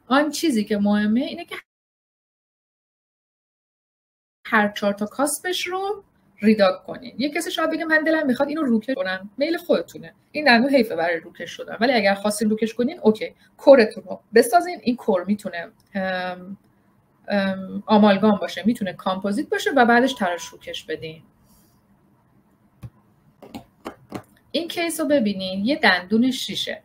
آن چیزی که مهمه اینه که هر 4 تا کاسپش رو ریداکت کنین. یه کسی شاید بگه من دلم میخواد اینو روکش کنم، میل خودتونه، این دندون حیفه برای روکش شدن، ولی اگر خواستین روکش کنین اوکی، کورتون رو بسازین. این کور میتونه آمالگام باشه، میتونه کامپوزیت باشه و بعدش تراش روکش بدین. این کیس رو ببینین، یه دندون 6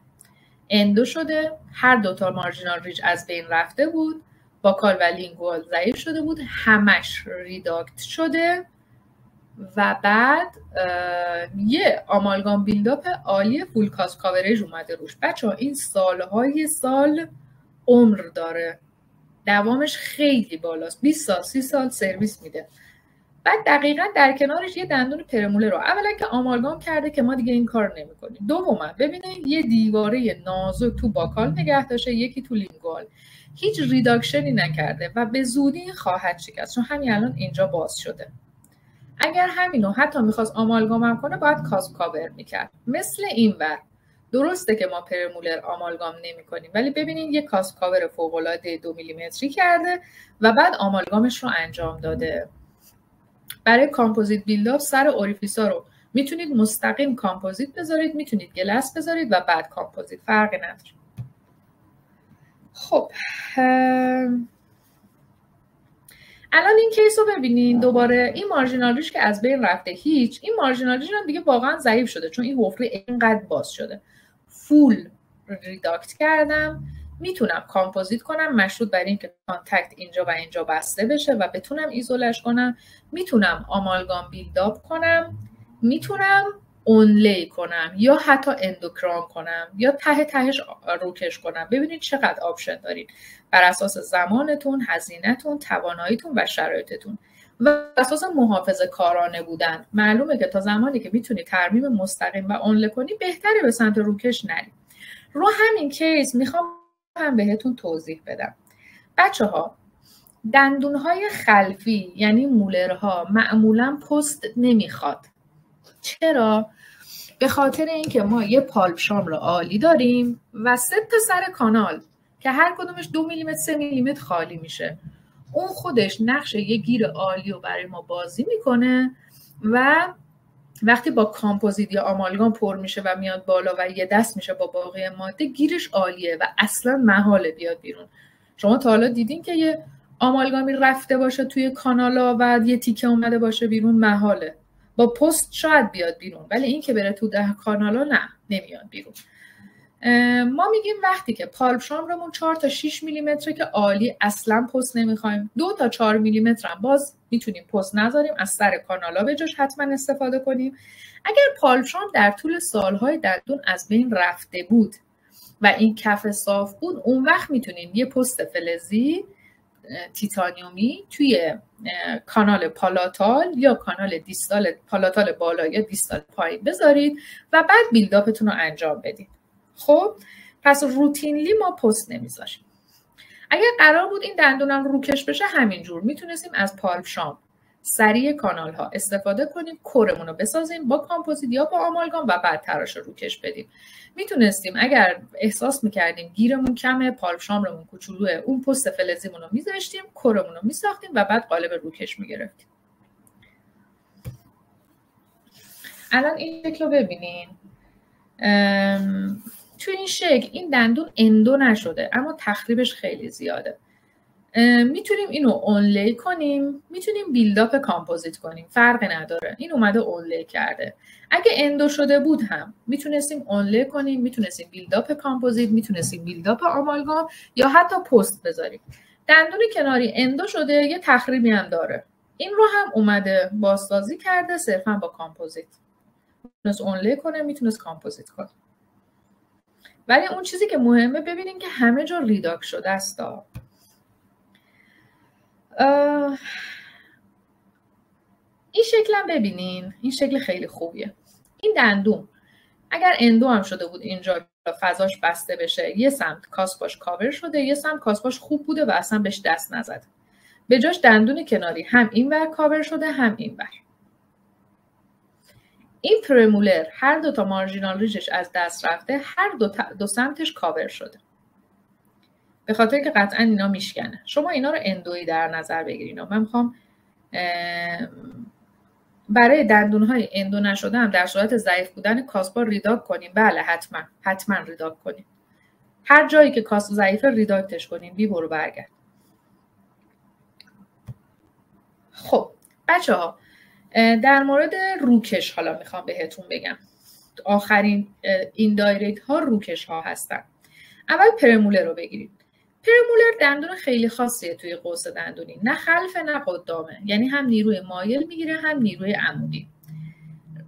اندو شده، هر 2 تا مارژینال ریج از بین رفته بود، باکال و لینگوال ضعیف شده بود، همش ریداکت شده و بعد یه آمالگام بیلداپ عالی فول کاسپ کاورج اومده روش. بچه‌ها این سالهای سال عمر داره، دوامش خیلی بالاست، 20 سال 30 سال سرویس میده. بعد دقیقاً در کنارش یه دندون پرمولر رو اولا که آمالگام کرده که ما دیگه این کار نمی‌کنیم. دوما ببینید یه دیواره نازک تو باکال نگه داشته، یکی تو لینگوال، هیچ ریداکشنی نکرده و به زودی خواهد شکست، چون همین الان اینجا باز شده. اگر همینو حتی می‌خواست آمالگام هم کنه باید کاسپ کاور می‌کرد. مثل اینور درسته که ما پرمولر آمالگام نمی‌کنیم، ولی ببینید یه کاسپ کاور فوق‌العاده 2 میلیمتری کرده و بعد آمالگامش رو انجام داده. برای کامپوزیت بیلداپ سر اوریفیسا رو میتونید مستقیم کامپوزیت بذارید، میتونید گلس بذارید و بعد کامپوزیت، فرقی نداره. خب الان این کیس رو ببینین دوباره. این مارژینال ریش که از بین رفته هیچ، این مارژینال ریش هم دیگه واقعا ضعیف شده چون این حفره اینقدر باز شده. فول ریداکت کردم، میتونم کامپوزیت کنم مشروط بر این که کانتکت اینجا و اینجا بسته بشه و بتونم ایزولش کنم. میتونم آمالگام بیلداپ کنم، میتونم اونلی کنم یا حتی اندوکرام کنم یا تهش روکش کنم. ببینید چقدر آپشن دارید بر اساس زمانتون، هزینه‌تون، تواناییتون و شرایطتون و بر اساس محافظه کارانه بودن. معلومه که تا زمانی که میتونی ترمیم مستقیم و اونلی کنی بهتره به سمت روکش نری. رو همین کیس میخوام هم بهتون توضیح بدم. بچه‌ها دندون‌های خلفی یعنی مولرها معمولا پست نمیخواد. چرا؟ به خاطر اینکه ما یه پالپ شامل عالی داریم و 3 تا سر کانال که هر کدومش 2 میلیمتر 3 میلیمتر خالی میشه. اون خودش نقش یه گیر عالی رو برای ما بازی میکنه و وقتی با کامپوزیت یا آمالگام پر میشه و میاد بالا و یه دست میشه با باقی ماده، گیرش عالیه و اصلا محاله بیاد بیرون. شما تا حالا دیدین که یه آمالگامی رفته باشه توی کانالا و یه تیکه اومده باشه بیرون؟ محاله. با پست شاید بیاد بیرون ولی این که بره تو کانالا نه، نمیاد بیرون. ما میگیم وقتی که پالپ شامرمون 4 تا 6 میلیمتره که عالی، اصلا پست نمیخوایم. 2 تا 4 میلیمتر هم باز میتونیم پست نذاریم، از سر کانالا به جاش حتما استفاده کنیم. اگر پالپ شام در طول سالهای دندون از بین رفته بود و این کف صاف بود، اون وقت میتونیم یه پست فلزی تیتانیومی توی کانال پالاتال یا کانال دیستال، پالاتال بالا یا دیستال پایین بذارید و بعد بیلداپتون رو انجام بدید. خب پس روتینلی ما پست نمیذاریم. اگر قرار بود این دندونم روکش بشه، همینجور میتونستیم از پالپ شام سریع کانال ها استفاده کنیم، کورمون رو بسازیم با کامپوزیت یا با آمالگام و بعد تراش روکش بدیم. میتونستیم اگر احساس میکردیم گیرمون کمه، پالپ شامرمون کوچولوه، اون پست فلزیمون رو میذاشتیم، کورمون رو میساختیم و بعد قالب روکش میگرفتیم. الان این شکل رو ببینین. تو این شکل این دندون اندو نشده اما تخریبش خیلی زیاده. میتونیم اینو اونلی کنیم، میتونیم بیلداپ کامپوزیت کنیم، فرقی نداره. این اومده اونلی کرده. اگه اندو شده بود هم میتونستیم اونلی کنیم، میتونستیم بیلداپ کامپوزیت، میتونستیم بیلداپ آمالگام یا حتی پست بذاریم. دندون کناری اندو شده یه تخریبی هم داره. این رو هم اومده بازسازی کرده صرفا با کامپوزیت. میتونست اونلی کنه، میتونست کامپوزیت کنه. ولی اون چیزی که مهمه ببینین که همه جا ریداک شده است. این شکل هم ببینین، این شکل خیلی خوبیه. این دندون اگر اندو هم شده بود اینجا فضاش بسته بشه، یه سمت کاسپاش کاور شده، یه سمت کاسپاش خوب بوده و اصلا بهش دست نزد. به جاش دندون کناری هم این ور کاور شده هم این ور. این پرمولر هر دو تا مارژینال ریجش از دست رفته، هر دو سمتش کاور شده. به خاطر که قطعا اینا میشکنه. شما اینا رو اندویی در نظر بگیرین. من میخوام برای دندونهای اندو نشده هم در صورت ضعیف بودن کاسپا ریداک کنیم. بله حتما ریداک کنیم. هر جایی که کاسپ ضعیفه ریداکتش کنیم. بی برو برگرد. خب بچه‌ها در مورد روکش حالا میخوام بهتون بگم. آخرین این دایرکت ها روکش ها هستن. اول پرمولر رو بگیرید. پرمولر دندون خیلی خاصیه توی قوس دندونی، نه خلفه نه قدامه، یعنی هم نیروی مایل میگیره هم نیروی عمودی.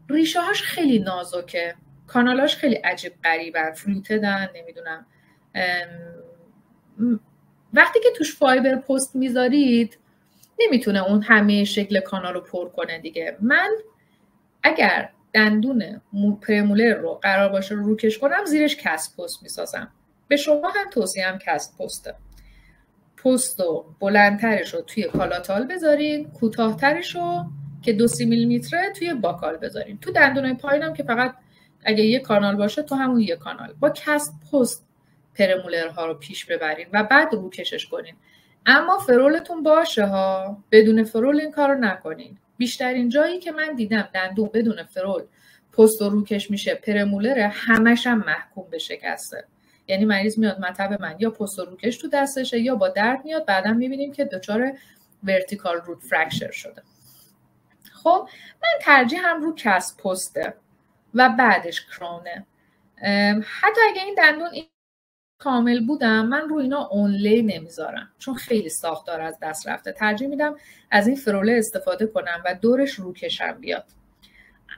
ریشه هاش خیلی نازکه، کانالاش خیلی عجیب غریبن، فلوتدن، نمیدونم. وقتی که توش فایبر پست میذارید نمیتونه اون همه شکل کانال رو پر کنه دیگه. من اگر دندون پرمولر رو قرار باشه روکش کنم، زیرش کسب پست میسازم. به شما هم توصیهم کسب پسته. پست رو بلندترش رو توی پالاتال بذارین، کوتاهترش رو که 2 میلیمتره توی باکال بذارین. تو دندونای پایینم که فقط اگه یه کانال باشه تو همون یه کانال. با کسب پست پرمولرها رو پیش ببرین و بعد روکشش کنین. اما فرولتون باشه ها، بدون فرول این کارو نکنین. بیشترین جایی که من دیدم دندون بدون فرول پست و روکش میشه پرمولره، همش هم محکوم به شکسته. یعنی مریض میاد مطب من یا پست و روکش تو دستشه یا با درد میاد، بعدا میبینیم که دچار ورتیکال روت فرکچر شده. خب من ترجیحم رو کسب پسته و بعدش کرونه. حتی اگه این دندون کامل بودم من رو اینا اونلی نمیذارم چون خیلی ساختار از دست رفته. ترجیح میدم از این فروله استفاده کنم و دورش روکشم بیاد.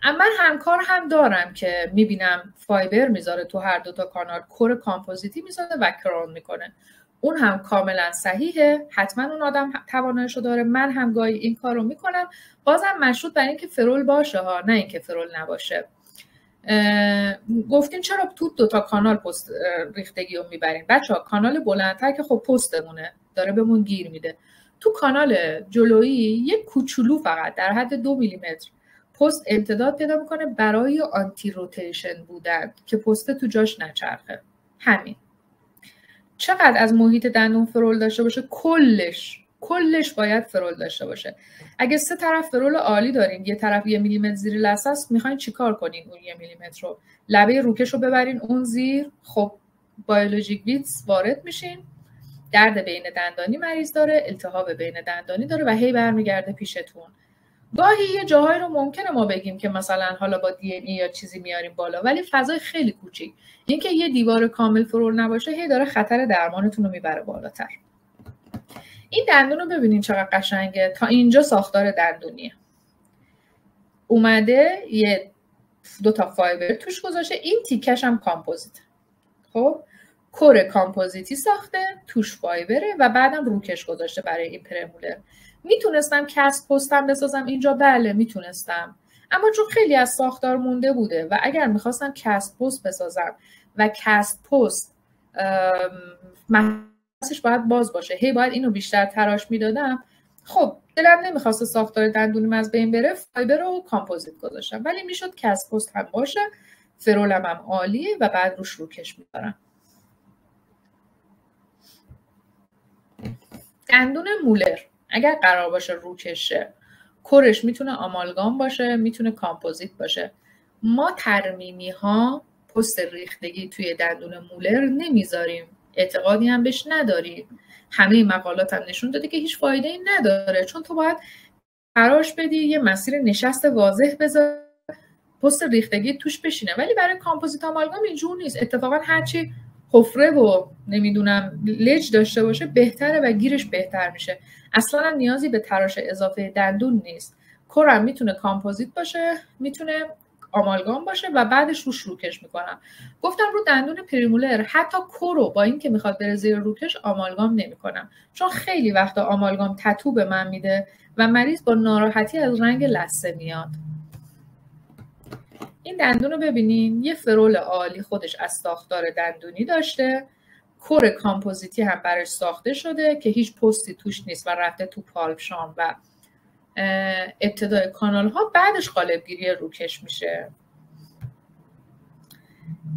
من همکار هم دارم که میبینم فایبر میذاره تو هر دوتا کانال، کور کامپوزیتی میذاره و کرون میکنه. اون هم کاملا صحیحه، حتما اون آدم تواناییشو داره. من هم گاهی این کارو میکنم، بازم مشروط بر اینکه فرول باشه ها، نه اینکه فرول نباشه. گفتین چرا تو دوتا کانال پست ریختگی رو میبرین؟ بچه ها کانال بلندتر که خب پستمونه داره بهمون گیر میده. تو کانال جلویی یک کوچولو فقط در حد 2 میلیمتر پست امتداد پیدا میکنه برای آنتی روتیشن بودن که پست تو جاش نچرخه. همین. چقدر از محیط دندون فرول داشته باشه؟ کلش باید فرول داشته باشه. اگه 3 طرف فرول عالی دارین، یه طرف 1 میلیمتر زیر لثه است، میخواین چیکار کنین اون 1 میلیمتر رو؟ لبه روکش رو ببرین اون زیر، خب بیولوژیک ویتس وارد میشین، درد بین دندانی مریض داره، التهاب بین دندانی داره و هی برمیگرده پیشتون. گاهی یه جاهایی رو ممکنه ما بگیم که مثلا حالا با دی ان ای یا چیزی میاریم بالا، ولی فضای خیلی کوچیک، اینکه یه دیوار کامل فرول نباشه هی داره خطر درمانتون رو میبره بالاتر. این دندون رو ببینین چقدر قشنگه. تا اینجا ساختار دندونیه، اومده یه 2 تا فایبر توش گذاشته، این تیکش هم کامپوزیت. خب کور کامپوزیتی ساخته، توش فایبره و بعدم روکش گذاشته برای این پرمولر. میتونستم کست پستم بسازم اینجا؟ بله میتونستم، اما چون خیلی از ساختار مونده بوده و اگر میخواستم کست پست بسازم و کست پست محصش باید باز باشه، هی باید اینو بیشتر تراش میدادم، خب دلم نمیخواسته ساختار دندونیم از بین بره، فایبر رو کامپوزیت گذاشتم. ولی میشد کست پست هم باشه، فرولم هم عالیه و بعد روش روکش میذارم. دندون مولر اگر قرار باشه روکشه، کورش میتونه آمالگام باشه، میتونه کامپوزیت باشه. ما ترمیمی ها پست ریختگی توی دندون مولر نمیذاریم، اعتقادی هم بهش نداریم. همه مقالات هم نشون داده که هیچ فایده ای نداره، چون تو باید قرارش بدی یه مسیر نشست واضح بذار پست ریختگی توش بشینه. ولی برای کامپوزیت آمالگام اینجور نیست. اتفاقا هرچی حفره و نمیدونم لج داشته باشه بهتره و گیرش بهتر میشه. اصلا نیازی به تراش اضافه دندون نیست. کورم میتونه کامپوزیت باشه، میتونه آمالگام باشه و بعدش روش روکش میکنم. گفتم رو دندون پریمولر حتی کورو با این که میخواد بره زیر روکش آمالگام نمیکنم، چون خیلی وقتا آمالگام تتو به من میده و مریض با ناراحتی از رنگ لثه میاد. این دندون رو ببینین، یه فرول عالی خودش از ساختار دندونی داشته، کور کامپوزیتی هم براش ساخته شده که هیچ پستی توش نیست و رفته تو پالپ شام و ابتدای کانال ها، بعدش قالبگیری روکش میشه.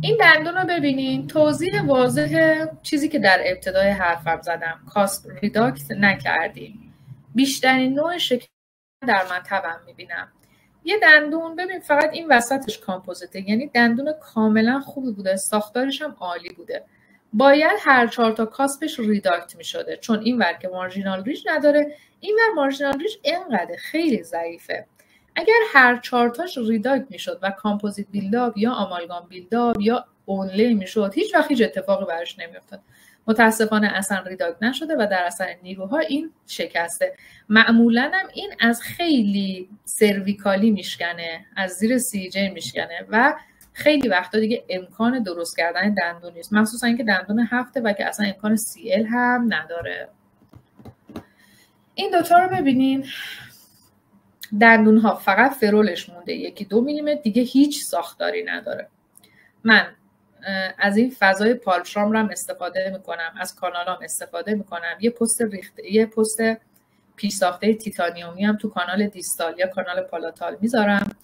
این دندون رو ببینین، توضیح واضح چیزی که در ابتدای حرفم زدم، کاست ریداکت نکردیم. بیشترین نوع شکل در مطبم میبینم. یه دندون ببین فقط این وسطش کامپوزیته، یعنی دندون کاملا خوبی بوده، ساختارش هم عالی بوده. باید هر 4 تا کاسپش ریداکت میشده، چون این ور که مارژینال ریج نداره، این ور مارژینال ریج اینقدر خیلی ضعیفه. اگر هر 4 تاش ریداکت میشد و کامپوزیت بیلداپ یا آمالگام بیلداپ یا اونلی میشد، هیچ وقت هیچ اتفاقی براش نمیافتاد. متاسفانه اصلا ریداکت نشده و در اثر نیروها این شکسته. معمولا هم این از خیلی سرویکالی میشکنه، از زیر سی جی میشکنه و خیلی وقتا دیگه امکان درست کردن دندون نیست، مخصوصا اینکه دندون هفته و که اصلا امکان سی ال هم نداره. این دوتا رو ببینین، دندون ها فقط فرولش مونده 1-2 میلیمتر، دیگه هیچ ساختاری نداره. من از این فضای پالشام رو هم استفاده میکنم، از کانالام استفاده میکنم، یه پست پیش ساخته تیتانیومی هم تو کانال دیستال یا کانال پالاتال میذارم.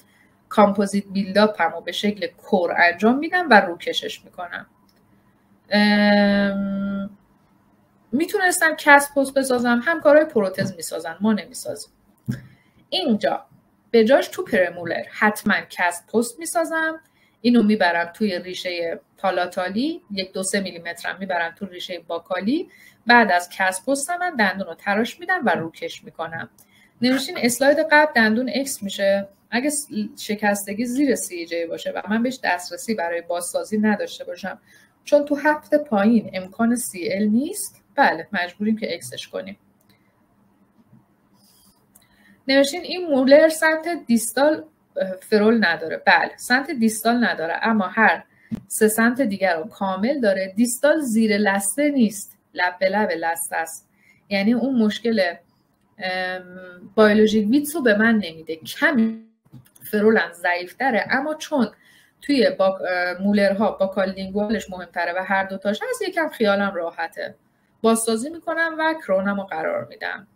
کامپوزیت بیلداپ هم به شکل کور انجام میدم و روکشش میکنم. میتونستم کست پست بسازم، همکارای پروتز میسازن، ما نمیسازیم. اینجا به جاش تو پرمولر حتما کست پست میسازم، اینو میبرم توی ریشه پالاتالی 1-2-3 میلیمتر میبرم تو ریشه باکالی. بعد از کست پست من دندون رو تراش میدم و روکش میکنم. نوشتین اسلاید قبل دندون اکس میشه اگه شکستگی زیر CJ باشه و من بهش دسترسی برای بازسازی نداشته باشم، چون تو هفت پایین امکان CL نیست، بله مجبوریم که اکسش کنیم. نوشتین این مولر سمت دیستال فرول نداره. بله سمت دیستال نداره، اما هر 3 سمت دیگر رو کامل داره. دیستال زیر لثه نیست، لب به لب لثه است، یعنی اون مشکل بیولوژیک ویتس رو به من نمیده. کمی فرولن ضعیف‌تره، اما چون توی مولرها باکال لینگوالش مهمتره و هر دوتاش هست، یکم خیالم راحته. بازسازی میکنم و کرونم رو قرار میدم.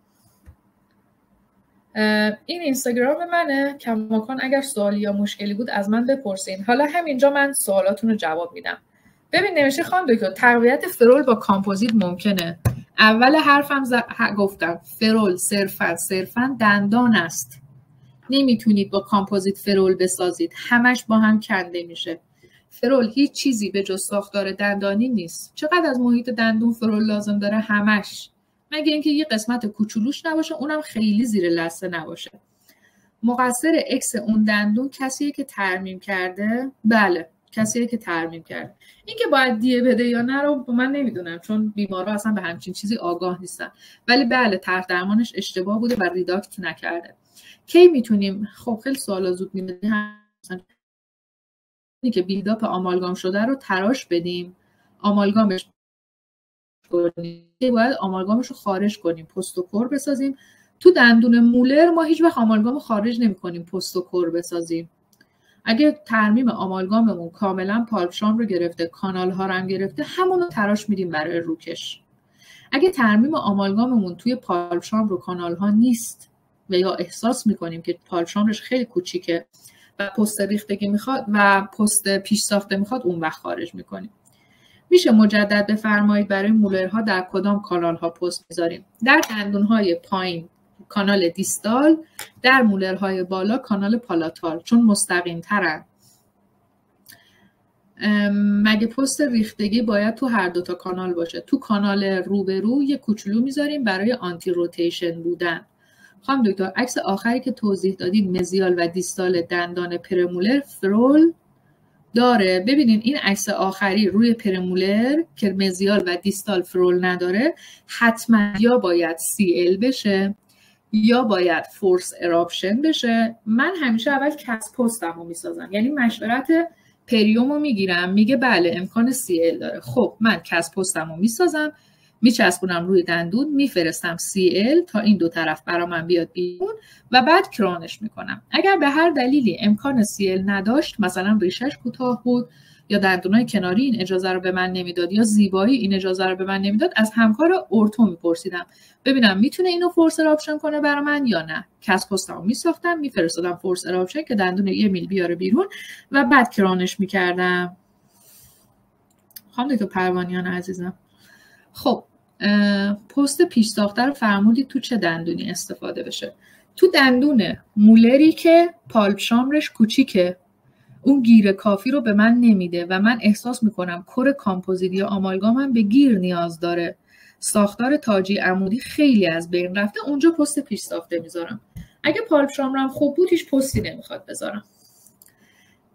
این اینستاگرام منه. کماکان اگر سوالی یا مشکلی بود از من بپرسین. حالا همینجا من سوالاتون رو جواب میدم. ببین نوشته خانم دکتر تقویت فرول با کامپوزیت ممکنه. اول حرفم گفتم فرول صرفاً دندان است. نمیتونید با کامپوزیت فرول بسازید، همش با هم کنده میشه. فرول هیچ چیزی به جز ساختار دندانی نیست. چقدر از محیط دندون فرول لازم داره؟ همش، مگه اینکه یه قسمت کوچولوش نباشه، اونم خیلی زیر لثه نباشه. مقصر اکس اون دندون کسیه که ترمیم کرده؟ بله کسیه که ترمیم کرده. اینکه باید دیه بده یا نه رو من نمیدونم، چون بیمارا اصلا به همچین چیزی آگاه نیستن، ولی بله طرح درمانش اشتباه بوده و ریداکت نکرده. کی میتونیم؟ خب خیلی سوالا زود میدونیم که بیلداپ آمالگام شده رو تراش بدیم، آمالگامش کنیم، باید آمالگامش رو خارج کنیم، پست و کور بسازیم. تو دندون مولر ما هیچ وقت آمالگام خارج نمی کنیم، پست و کور بسازیم. اگه ترمیم آمالگاممون کاملا پالپ شام رو گرفته، کانال ها رو هم گرفته، همون رو تراش میدیم برای روکش. اگه ترمیم آمالگاممون توی پالپ شام رو کانال ها نیست و یا احساس میکنیم که پالپ شامش خیلی کوچیکه و پست ریختگی میخواد و پست پیش ساخته میخواد، اون وقت خارج میکنیم. میشه مجدد بفرمایید برای مولرها در کدام کانال ها پست میذاریم؟ در دندون های پایین کانال دیستال، در مولرهای بالا کانال پالاتال، چون مستقیم ترن. مگه پست ریختگی باید تو هر دوتا کانال باشه؟ تو کانال روبرو یه کوچولو میذاریم برای آنتی روتیشن بودن. خانم دکتر عکس آخری که توضیح دادید مزیال و دیستال دندان پرمولر فرول داره. ببینین این عکس آخری روی پرمولر که مزیال و دیستال فرول نداره، حتما یا باید CL بشه یا باید فورس اراپشن بشه. من همیشه اول کس پستم رو میسازم، یعنی مشورت پریوم رو میگیرم، میگه بله امکان CL داره. خب من کس پستم رو میسازم، میچسبونم روی دندون، میفرستم CL تا این دو طرف برا من بیاد بیرون و بعد کرانش میکنم. اگر به هر دلیلی امکان CL نداشت، مثلا ریشش کوتاه بود یا دندونای کناری این اجازه رو به من نمیداد یا زیبایی این اجازه رو به من نمیداد، از همکار ارتو میپرسیدم ببینم میتونه اینو فورس اراپشن کنه برا من یا نه. کس پستمو میساختم، میفرستادم فورس اراپشن که دندون 1 میل بیاره بیرون و بعد کرانش میکردم. خانم دکتر پروانیان عزیزم، خب پست پیش ساخته رو فرمودید تو چه دندونی استفاده بشه؟ تو دندون مولری که پالپ شامرش کوچیکه، اون گیر کافی رو به من نمیده و من احساس میکنم کور کامپوزیت یا آمالگامم به گیر نیاز داره، ساختار تاجی عمودی خیلی از بین رفته، اونجا پست پیش ساخته میذارم. اگه پالپ شامرم خوب بود هیچ پستی نمیخواد بذارم.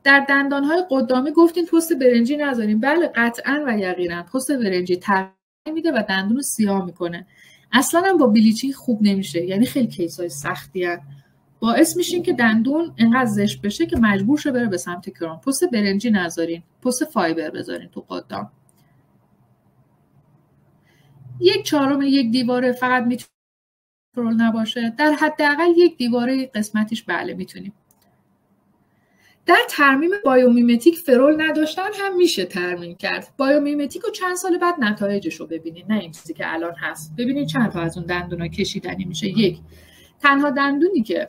در دندانهای قدامی گفتین پست برنجی نذاریم. بله قطعا و یقینا پست برنجی تغییر میده و دندون رو سیاه میکنه. اصلا هم با بلیچینگ خوب نمیشه، یعنی خیلی کیسای سختی هست. باعث میشین که دندون انقدر زشت بشه که مجبور شه بره به سمت کرون. پست برنجی نذارین، پست فایبر بذارین تو قدام. 1/4 یک دیواره فقط میتونه فرول نباشه، در حداقل 1 دیواره قسمتیش بله میتونیم. در ترمیم بایومیمتیک فرول نداشتن هم میشه ترمیم کرد. بایومیمتیک رو چند سال بعد نتایجش رو ببینید، نه این چیزی که الان هست. ببینید چند تا از اون دندونا کشیدنی میشه. 1 تنها دندونی که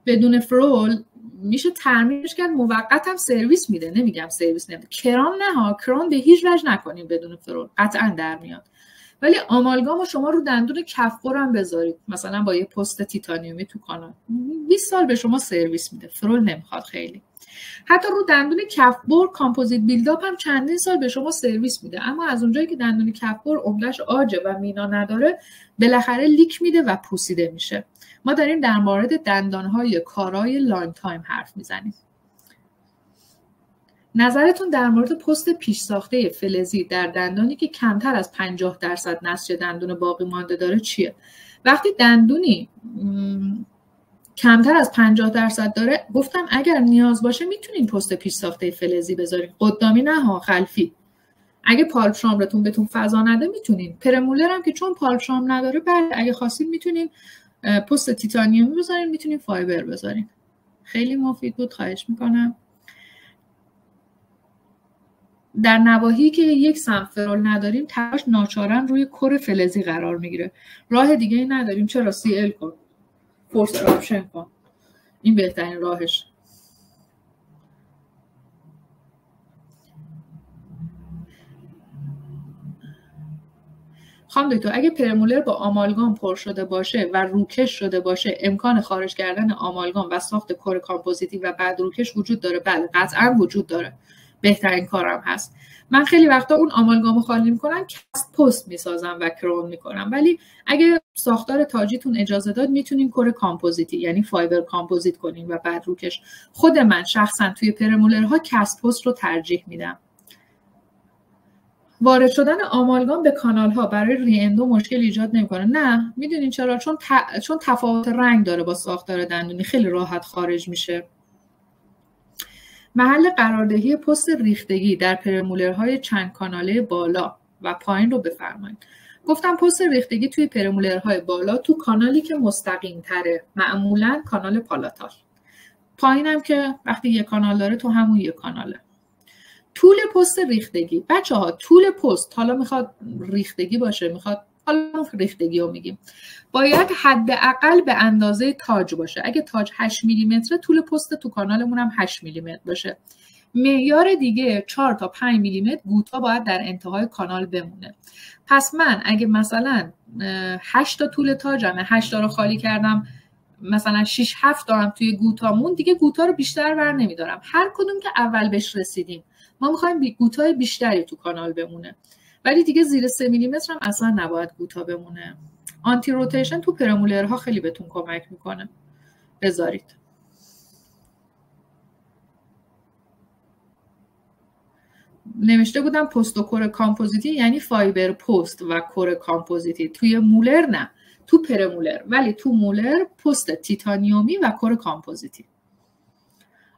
بدون فرول میشه ترمیمش کرد، موقت هم سرویس میده، نمیگم سرویس نمیده. کران نه ها، کران به هیچ وجه نکنیم بدون فرول، قطعا در میاد. ولی آمالگام شما رو دندون کفبر هم بذارید، مثلا با یه پست تیتانیومی تو کانال، 20 سال به شما سرویس میده، فرول نمیخواد خیلی. حتی رو دندون کفبر کامپوزیت بیلداپ هم چندین سال به شما سرویس میده، اما از اونجایی که دندون کفبر عمده‌اش عاجه و مینا نداره، بالاخره لیک میده و پوسیده میشه. ما داریم در مورد دندانهای کارای لانگ تایم حرف میزنیم. نظرتون در مورد پست پیش ساخته فلزی در دندانی که کمتر از 50% نسج دندون باقی مانده داره چیه؟ وقتی دندونی کمتر از 50% داره، گفتم اگر نیاز باشه میتونین پست پیش ساخته فلزی بذارین، قدامی نه ها، خلفی. اگه پالپ شامبرتون بهتون فضا نده میتونین. پرمولر هم که چون پالپ شامبر نداره، بله اگه خواستین میتونین پست تیتانیومی بذارین، میتونین فایبر بذارین. خیلی مفید بود، خواهش میکنم. در نواحی که یک سمت فرول نداریم، تراش ناچارن روی کور فلزی قرار میگیره. راه دیگه ای نداریم. چرا؟ CL کن، فورس آپشن کن، این بهترین راهش. خانم دکتر، اگه پرمولر با آمالگام پر شده باشه و روکش شده باشه، امکان خارج کردن آمالگام و ساخت کور کامپوزیتی و بعد روکش وجود داره؟ بله قطعا وجود داره، بهترین کارم هست. من خیلی وقتا اون آمالگامو خالی میکنم، کست پست میسازم و کرون میکنم، ولی اگه ساختار تاجیتون اجازه داد میتونین کور کامپوزیتی یعنی فایبر کامپوزیت کنین و بعد روکش. خود من شخصا توی پرمولرها کست پست رو ترجیح میدم. وارد شدن آمالگام به کانال ها برای ری اندو مشکل ایجاد نمیکنه؟ نه. میدونین چرا؟ چون تفاوت رنگ داره با ساختار دندونی، خیلی راحت خارج میشه. محل قراردهی پست ریختگی در پرمولرهای چند کاناله بالا و پایین رو بفرمایید. گفتم پست ریختگی توی پرمولرهای بالا تو کانالی که مستقیم تره، معمولا کانال پالاتال. پایینم که وقتی یک کانال داره تو همون یک کاناله. طول پست ریختگی، بچه‌ها طول پست، حالا میخواد ریختگی باشه، میخواد حالا ریختگی رو میگیم، باید حداقل به اندازه تاج باشه. اگه تاج 8 میلیمتره، طول پست تو کانالمون هم 8 میلیمتر باشه. معیار دیگه 4 تا 5 میلیمتر گوتا باید در انتهای کانال بمونه. پس من اگه مثلا 8 تا طول تاجمه، 8 تا رو خالی کردم، مثلا 6 7 دارم توی گوتامون، دیگه گوتا رو بیشتر بر نمیدارم. هر کدوم که اول بهش رسیدیم ما میخوایم گوتای بیشتری تو کانال بمونه، ولی دیگه زیر 3 میلیمتر هم اصلا نباید گوتا بمونه. آنتی روتیشن تو پرمولرها خیلی بهتون کمک میکنه، بذارید. نوشته بودم پست و کور کامپوزیتی یعنی فایبر پست و کور کامپوزیتی. توی مولر نه، تو پرمولر، ولی تو مولر پست تیتانیومی و کور کامپوزیتی.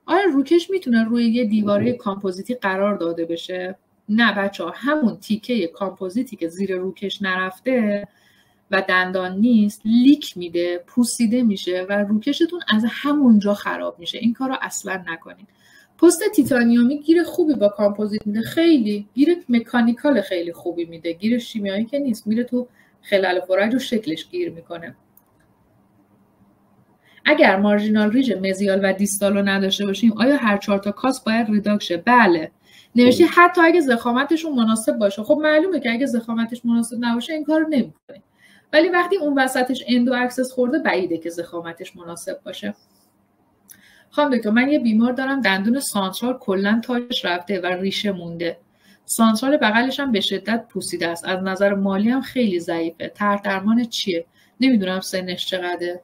آیا روکش میتونه روی یه دیواره کامپوزیتی قرار داده بشه؟ نه بچه‌ها، همون تیکه کامپوزیتی که زیر روکش نرفته و دندان نیست لیک میده، پوسیده میشه و روکشتون از همونجا خراب میشه. این کارو اصلا نکنین. پست تیتانیومی گیر خوبی با کامپوزیت میده، خیلی گیر مکانیکال خیلی خوبی میده، گیر شیمیایی که نیست، میره تو خلل فرج و شکلش گیر میکنه. اگر مارژینال ریج مزیال و دیستال رو نداشته باشیم، آیا هر 4 تا کاس باید ریداکت شه؟ بله. نوشته حتی اگه ضخامتشون مناسب باشه. خب معلومه که اگه ضخامتش مناسب نباشه این کارو نمی‌کنه. ولی وقتی اون وسطش اندو اکسس خورده، بعیده که ضخامتش مناسب باشه. خانم دکتر، من یه بیمار دارم دندون سانترال کلا تاجش رفته و ریشه مونده. سانترال بغلش هم به شدت پوسیده است. از نظر مالی هم خیلی ضعیفه. طرح درمان چیه؟ نمیدونم سنش چقدره.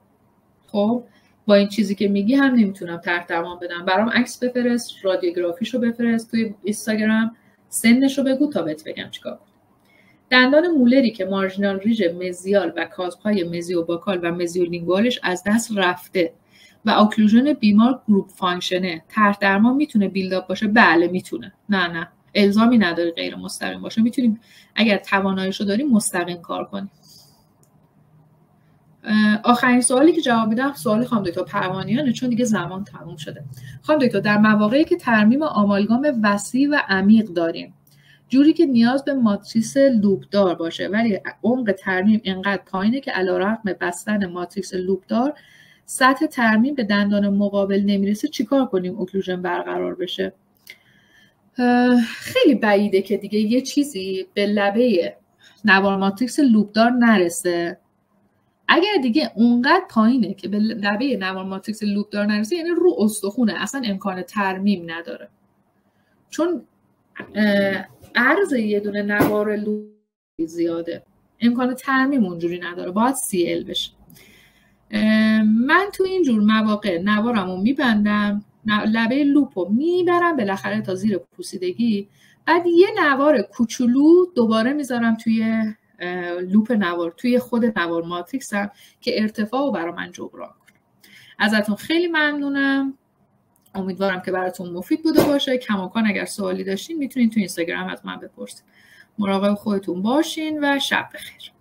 خب با این چیزی که میگی هم نمیتونم طرح درمان بدم. برام عکس بفرست، رادیوگرافیشو بفرست توی اینستاگرام، سنشو بگو تا بهت بگم چیکار کنم. دندان مولری که مارژینال ریج مزیال و کاسپای مزیوباکال و مزیولینگوالش از دست رفته و اوکلوژن بیمار گروپ فانکشنه، طرح درمان میتونه بیلداپ باشه؟ بله میتونه. نه الزامی نداره غیر مستقیم باشه. میتونیم اگر تواناییشو داریم مستقیم کار کنیم. آخرین سوالی که جواب میدم سوال خانم دکتر پروانیانه، چون دیگه زمان تموم شده. خانم دکتر، در مواقعی که ترمیم آمالگام وسیع و عمیق داریم، جوری که نیاز به ماتریس لوپ دار باشه ولی عمق ترمیم اینقدر پایینه که علیرغم بستن ماتریس لوپ دار سطح ترمیم به دندان مقابل نمیرسه، چیکار کنیم اوکلوژن برقرار بشه؟ خیلی بعیده که دیگه یه چیزی به لبه نوار ماتریکس لوپدار نرسه، اگر دیگه اونقدر پایینه که به لبه نوار ماتریکس لوپدار نرسه، یعنی رو استخونه، اصلا امکان ترمیم نداره، چون عرض یه دونه نوار لوپ زیاده، امکان ترمیم اونجوری نداره، باید CL بشه. من تو این جور مواقع نوارمو میبندم، لبه لوپو میبرم بالاخره تا زیر پوسیدگی، بعد یه نوار کوچولو دوباره میذارم توی لوپ نوار، توی خود نوار ماتریکسم که ارتفاعو برای من جبران کنه. ازتون خیلی ممنونم، امیدوارم که براتون مفید بوده باشه. کماکان اگر سوالی داشتین میتونین تو اینستاگرام از من بپرسید. مراقب خودتون باشین و شب بخیر.